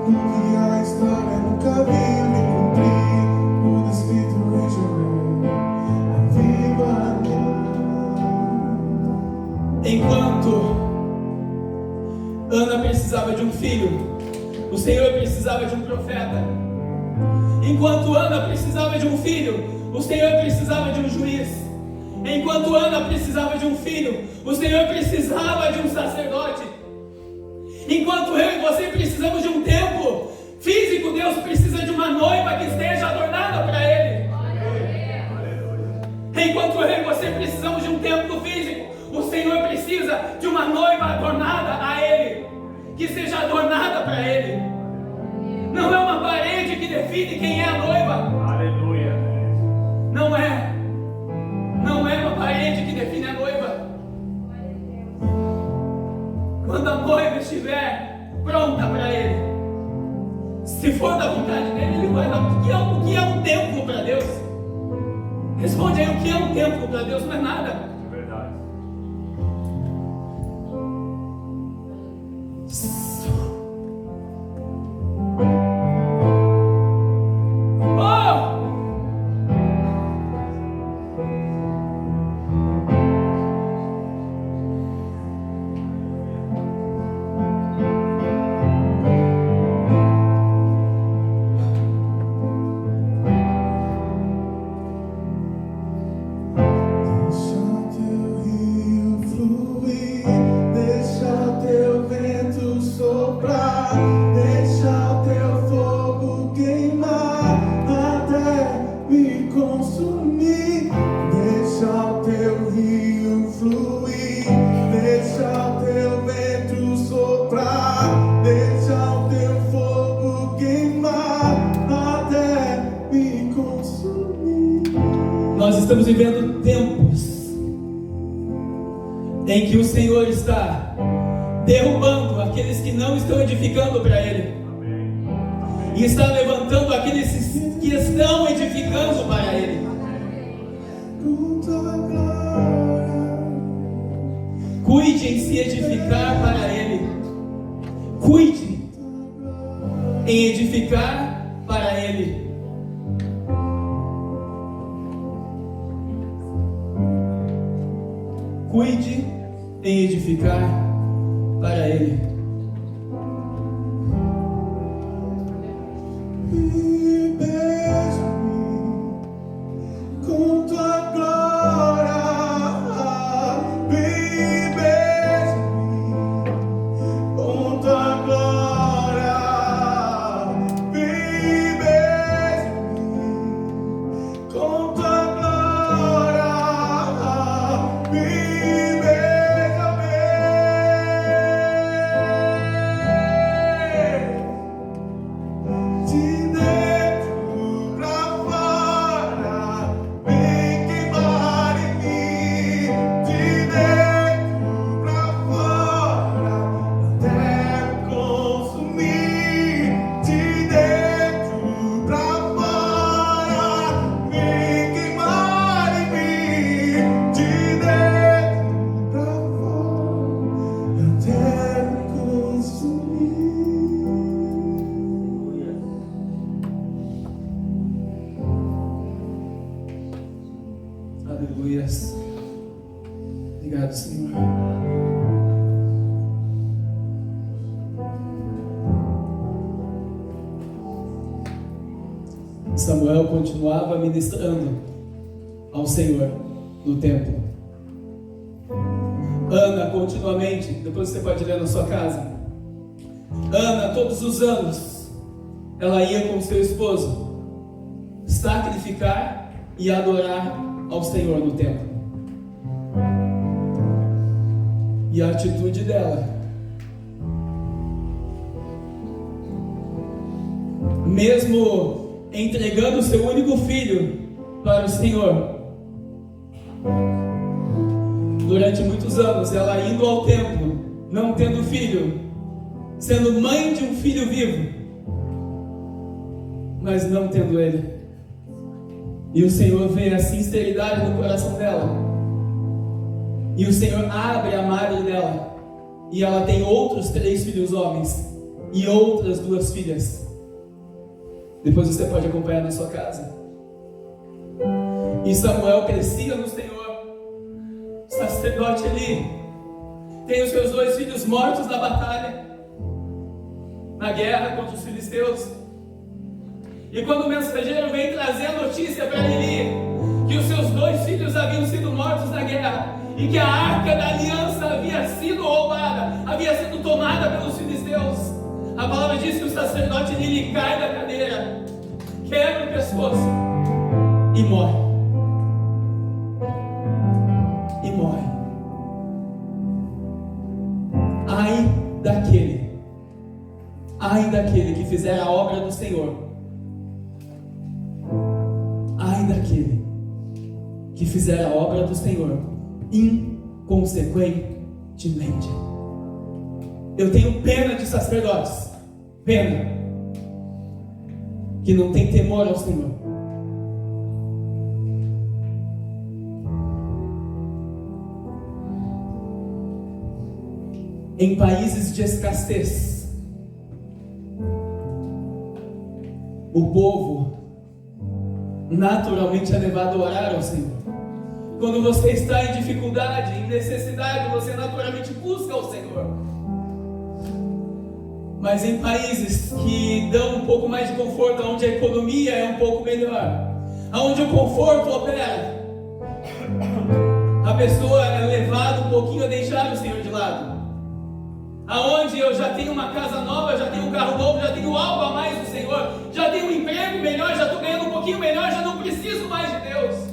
o que a história nunca viu. Vem cumprir tudo escrito em Joel. Viva-nos. Enquanto Ana precisava de um filho, o Senhor precisava de um profeta. Enquanto Ana precisava de um filho, o Senhor precisava de um juiz. Enquanto Ana precisava de um filho, o Senhor precisava de um sacerdote. Enquanto eu e você precisamos de um templo físico, Deus precisa de uma noiva que esteja adornada para Ele. Enquanto eu e você precisamos de um templo físico, o Senhor precisa de uma noiva adornada a Ele, que seja adornada para Ele. Não é uma parede que define quem é a noiva. Aleluia. Não é. Não é uma parede que define a noiva. Quando a noiva estiver pronta para Ele, se for da vontade dele, Ele vai dar. O que é um templo para Deus? Responde aí: o que é um templo para Deus? Não é nada. Verdade. Nós estamos vivendo tempos em que o Senhor está derrubando aqueles que não estão edificando para Ele. E está levantando aqueles que estão edificando para Ele. Cuide em se edificar para Ele. Cuide em edificar para Ele. Cuide em edificar para Ele. Com tua glória, vem beija-me. Com tua glória, vem beija-me. Com tua glória, vem beija-me. De dentro Obrigado, Senhor. Samuel continuava ministrando ao Senhor no templo. Ana continuamente, depois você pode ler na sua casa. Ana, todos os anos, ela ia com seu esposo sacrificar e adorar ao Senhor no templo. E a atitude dela, mesmo entregando o seu único filho para o Senhor, durante muitos anos, ela indo ao templo, não tendo filho, sendo mãe de um filho vivo, mas não tendo ele. E o Senhor vê a sinceridade no coração dela, e o Senhor abre a madre dela, e ela tem outros 3 filhos homens e outras 2 filhas. Depois você pode acompanhar na sua casa. E Samuel crescia no Senhor. O sacerdote ali tem os seus 2 filhos mortos na batalha, na guerra contra os filisteus. E quando o mensageiro vem trazer a notícia para Eli que os seus 2 filhos haviam sido mortos na guerra, e que a arca da aliança havia sido roubada, havia sido tomada pelos filisteus, a palavra diz que o sacerdote Eli cai da cadeira, quebra o pescoço e morre. E morre. Ai daquele que fizer a obra do Senhor. Ai daquele que fizer a obra do Senhor inconsequentemente. Eu tenho pena de sacerdotes, pena, que não tem temor ao Senhor. Em países de escassez, o povo naturalmente é levado a orar ao Senhor. Quando você está em dificuldade, em necessidade, você naturalmente busca o Senhor. Mas em países que dão um pouco mais de conforto, onde a economia é um pouco melhor, onde o conforto opera, a pessoa é levada um pouquinho a deixar o Senhor de lado. Aonde eu já tenho uma casa nova, já tenho um carro novo, já tenho algo a mais do Senhor, já tenho um emprego melhor, já estou ganhando um pouquinho melhor, já não preciso mais de Deus.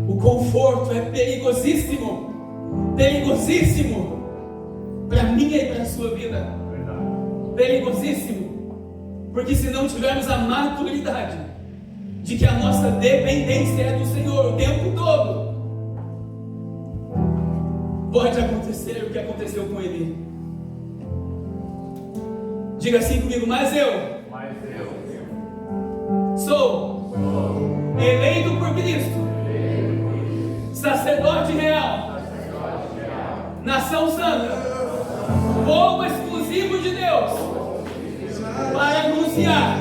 O conforto é perigosíssimo, perigosíssimo para a minha e para a sua vida. Perigosíssimo, porque se não tivermos a maturidade de que a nossa dependência é do Senhor o tempo todo, pode acontecer o que aconteceu com ele. Diga assim comigo: mas eu sou eleito por Cristo, sacerdote real, nação santa, povo exclusivo de Deus, para anunciar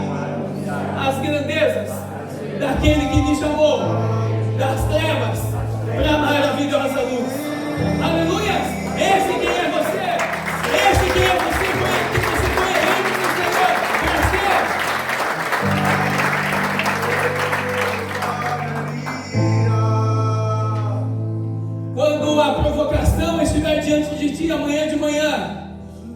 as grandezas daquele que me chamou das trevas para a maravilhosa luz. Aleluia! Esse quem é você? Esse quem é você? Que você foi eleito do Senhor para ser. Quando a provocação estiver diante de ti amanhã de manhã,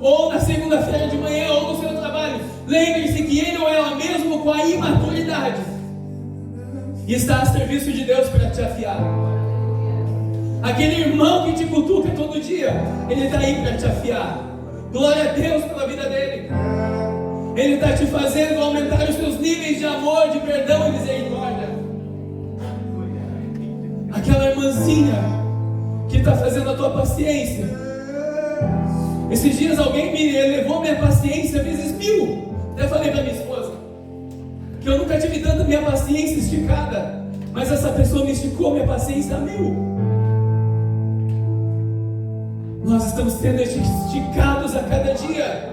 ou na segunda-feira de manhã, ou no seu trabalho, lembre-se que ele ou ela mesmo, com a imaturidade, está a serviço de Deus para te afiar. Aquele irmão que te cutuca todo dia, ele está aí para te afiar. Glória a Deus pela vida dele. Ele está te fazendo aumentar os seus níveis de amor, de perdão e misericórdia. Aquela irmãzinha que está fazendo a tua paciência. Esses dias alguém me elevou minha paciência vezes 1000. Até falei para minha esposa que eu nunca tive tanta minha paciência esticada, mas essa pessoa me esticou minha paciência a 1000. Nós estamos sendo esticados a cada dia,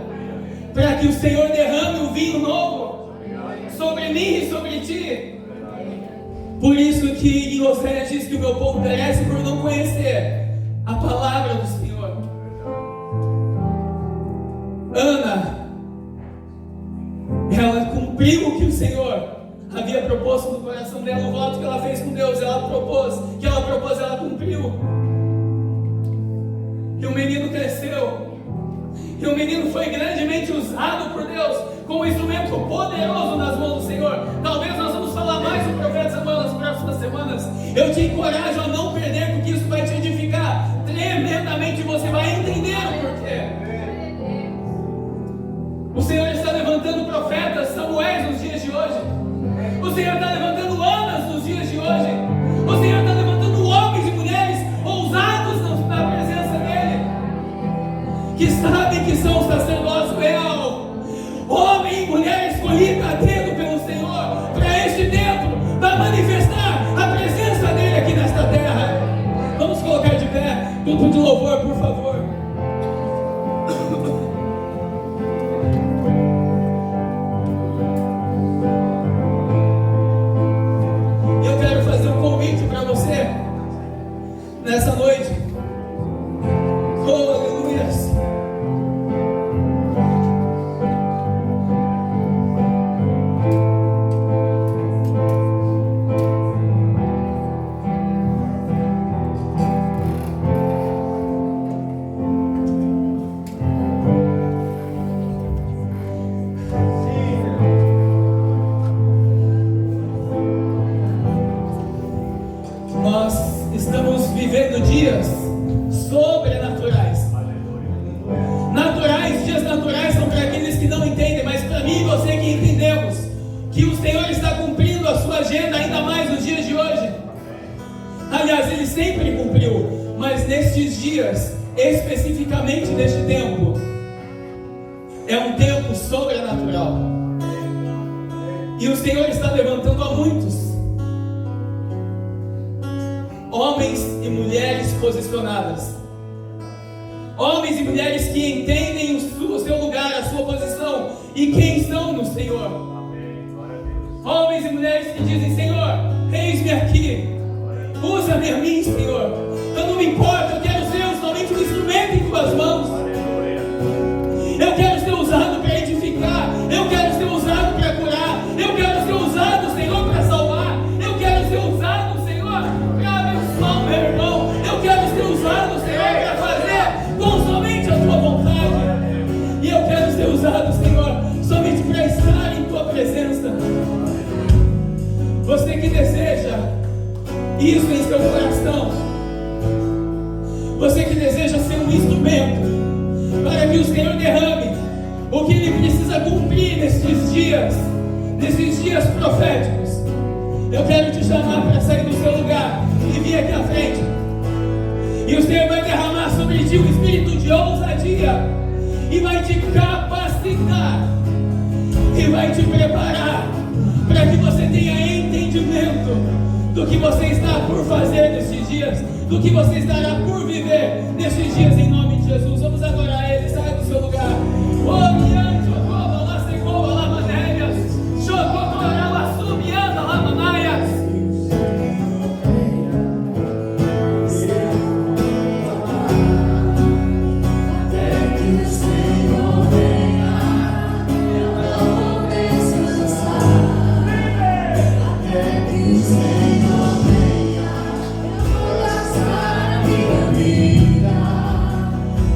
para que o Senhor derrame um vinho novo sobre mim e sobre ti. Por isso que em Oséias diz que o meu povo perece por não conhecer a palavra do Senhor. Ana, ela cumpriu o que o Senhor havia proposto no coração dela, o voto que ela fez com Deus, ela propôs, ela cumpriu. E o menino cresceu. E o menino foi grandemente usado por Deus como um instrumento poderoso nas mãos do Senhor. Talvez nós vamos falar mais do profeta Samuel nas próximas semanas. Eu te encorajo a não perder, porque isso vai te edificar tremendamente. Você vai entender o porquê. O Senhor está levantando profetas, Samuéis nos dias de hoje. O Senhor está levantando Anas nos dias de hoje. O Senhor está levantando homens e mulheres ousados na presença dEle, que sabem que são o sacerdócio real, homem e mulher escolhido a dedo pelo Senhor para este tempo, para manifestar a presença dEle aqui nesta terra. Vamos colocar de pé, grupo de louvor, por favor. Eu quero fazer um convite para você nessa noite. Oh, aleluia. Nós estamos vivendo dias sobrenaturais. Dias naturais são para aqueles que não entendem, mas para mim e você que entendemos que o Senhor está cumprindo a sua agenda ainda mais nos dias de hoje. Aliás, Ele sempre cumpriu, mas nestes dias, especificamente neste tempo, é um tempo sobrenatural. E o Senhor está levantando a muitos homens e mulheres posicionadas, homens e mulheres que entendem o seu lugar, a sua posição e quem são no Senhor. Homens e mulheres que dizem: Senhor, eis-me aqui, usa-me a mim, Senhor. Eu não me importo, eu quero ser somente um instrumento em tuas mãos. Eu quero ser usado para edificar, eu quero ser usado para curar, eu quero ser usado, Senhor, para salvar, eu quero ser usado, Senhor, para abençoar o meu irmão, eu quero ser usado, Senhor, para fazer com somente a tua vontade, e eu quero ser usado, Senhor, somente para estar em tua presença. Você que deseja isso em seu coração, você que deseja ser um instrumento para que o Senhor derrame o que Ele precisa cumprir nesses dias proféticos, eu quero te chamar para sair do seu lugar e vir aqui à frente. E o Senhor vai derramar sobre ti um espírito de ousadia e vai te capacitar e vai te preparar para que você tenha entendimento do que você está por fazer nesses dias, do que você estará por viver nesses dias, em nome de Jesus. Vamos adorar Ele. Saia do seu lugar.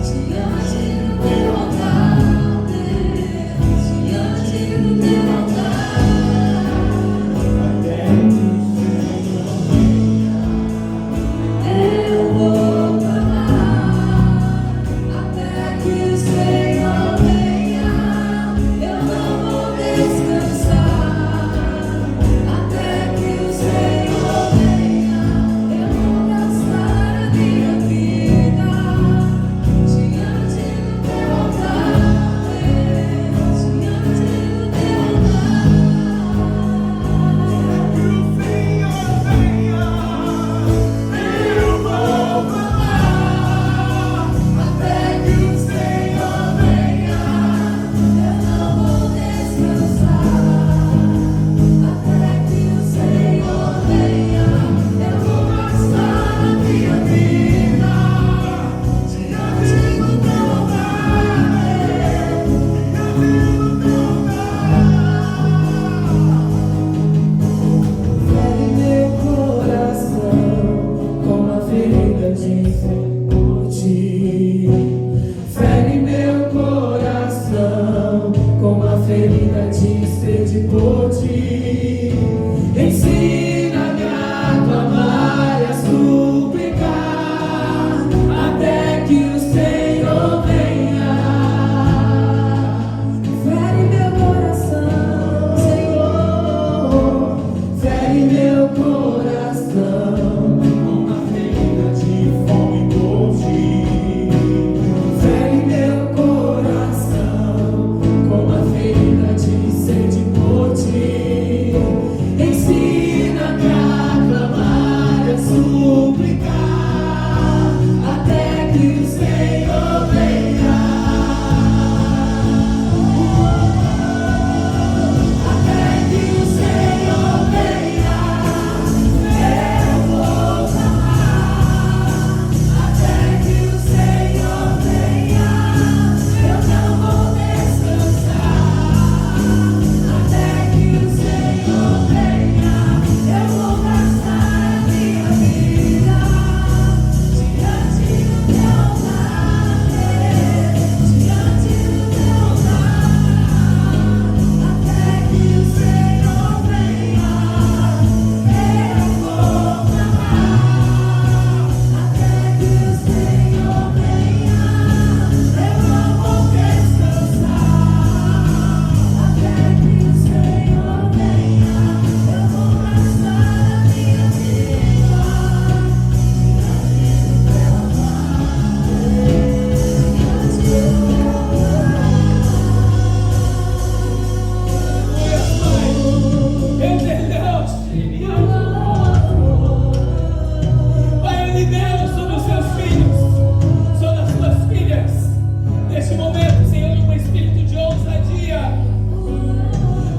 Diante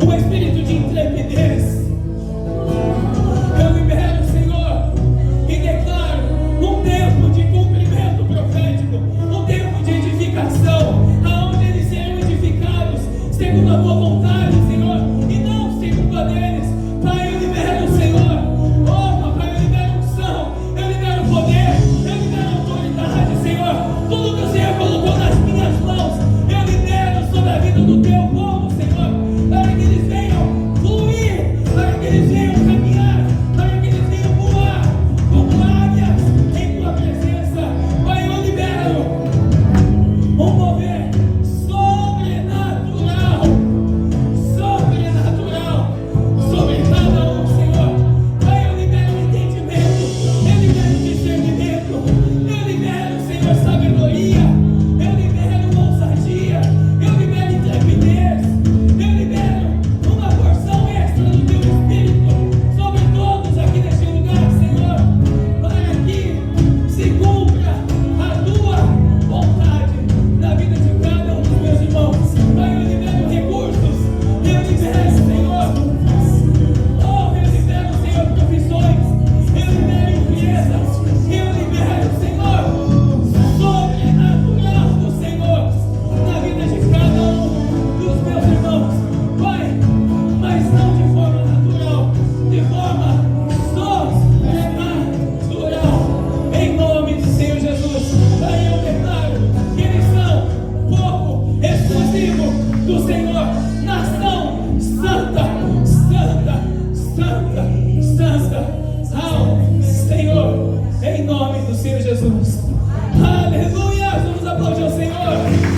um espírito de intrepidez. Eu libero, Senhor, e declaro um tempo de cumprimento profético, um tempo de edificação, aonde eles serão edificados segundo a tua vontade, Senhor, e não segundo a deles. Pai, eu libero, Senhor, oh Pai, eu libero unção, eu libero poder, eu libero autoridade, Senhor. Tudo que o Senhor colocou nas minhas mãos, eu libero sobre a vida do teu povo, Senhor, para que eles venham fluir, para que eles venham caminhar, para que eles venham voar como águias em tua presença. Pai, eu libero um mover sobrenatural sobre cada um, Senhor. Pai, eu libero entendimento, eu libero discernimento, eu libero, Senhor, sabedoria, eu libero ousadia, eu libero intrepidez, eu libero uma porção extra do teu Espírito sobre todos aqui neste lugar, Senhor, para que se cumpra a tua vontade na vida de cada um dos meus irmãos. Pai, eu libero recursos, eu libero, Senhor, oh, eu libero, Senhor, profissões, eu libero empresas, eu libero, Senhor, sobrenatural do Senhor na vida de cada um dos meus irmãos, Pai, mas não de forma natural, de forma sobrenatural, em nome do Senhor Jesus. Pai, eu declaro que eles são povo exclusivo do Senhor, nação santa, santa, santa, santa ao Senhor, em nome do Senhor Jesus. Aleluia! Vamos aplaudir ao Senhor. Aleluia!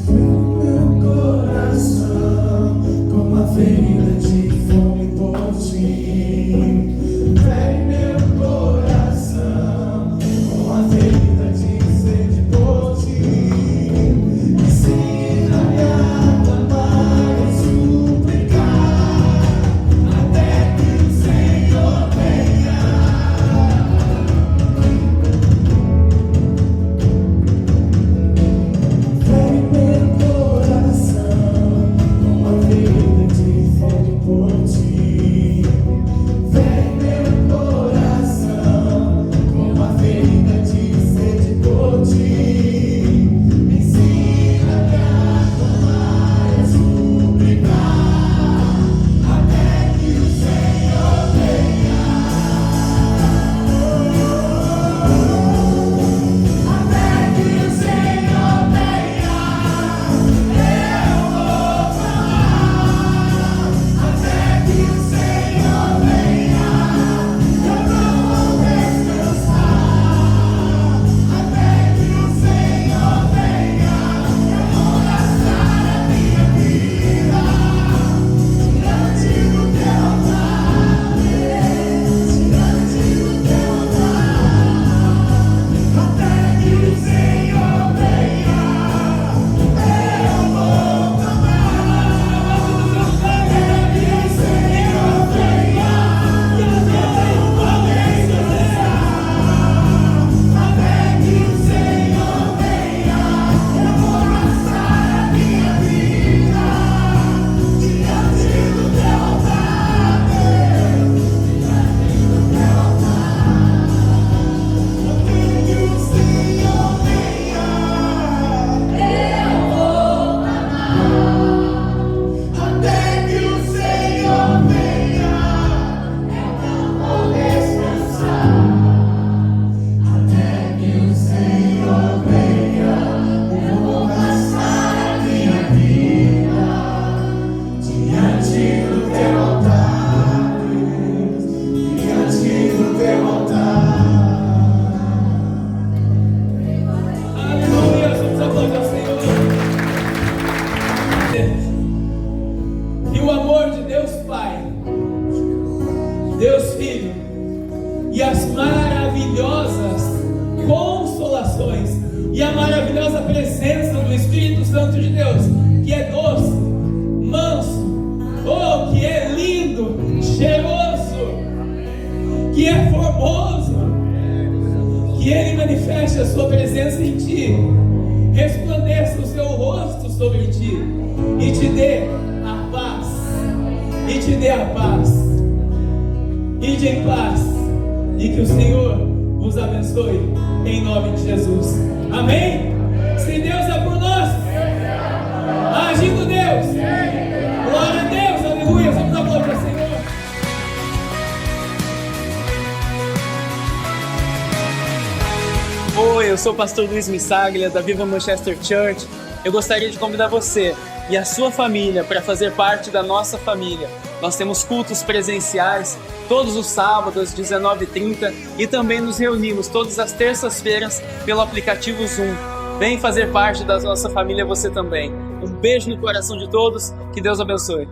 Meu coração com uma ferida de fome por ti. Vem meu coração com uma ferida de sede por ti. Ensina-me a clamar e suplicar até que o Senhor venha. Vem meu coração com uma ferida de fome por ti. Vem meu coração com uma ferida de sede por ti. Ensina-me a clamar e suplicar até que o Senhor venha. Até que o Senhor venha, eu vou clamar. Até que o Senhor venha, eu não vou descansar. Até que o Senhor venha, eu vou gastar a minha vida diante do teu altar, diante do teu altar. Até que o Senhor venha, eu vou clamar. Até que o Senhor venha, eu não vou descansar. Até que o Senhor venha, eu vou gastar a minha vida diante do teu altar, Deus, diante do teu altar. Até que o Senhor venha, eu vou clamar. Até que o Senhor venha, eu não vou descansar. Até que o Senhor venha, eu vou gastar a minha vida diante do teu altar, Deus, diante do teu altar. Aleluia! Vamos aplaudir ao Senhor. E o amor de Deus Pai, Deus Filho e as maravilhosas consolações e a maravilhosa presença do Espírito Santo de Deus, que é doce, manso, manifeste a sua presença em ti, resplandeça o seu rosto sobre ti e te dê a paz, e te dê a paz. Ide em paz e que o Senhor vos abençoe em nome de Jesus. Amém? Se Deus é por nós, agindo Deus, glória a Deus, aleluia. Vamos dar glória ao Senhor. Oi, eu sou o pastor Luiz Missaglia, da Viva Manchester Church. Eu gostaria de convidar você e a sua família para fazer parte da nossa família. Nós temos cultos presenciais todos os sábados, às 19h30, e também nos reunimos todas as terças-feiras pelo aplicativo Zoom. Vem fazer parte da nossa família você também. Um beijo no coração de todos, que Deus abençoe.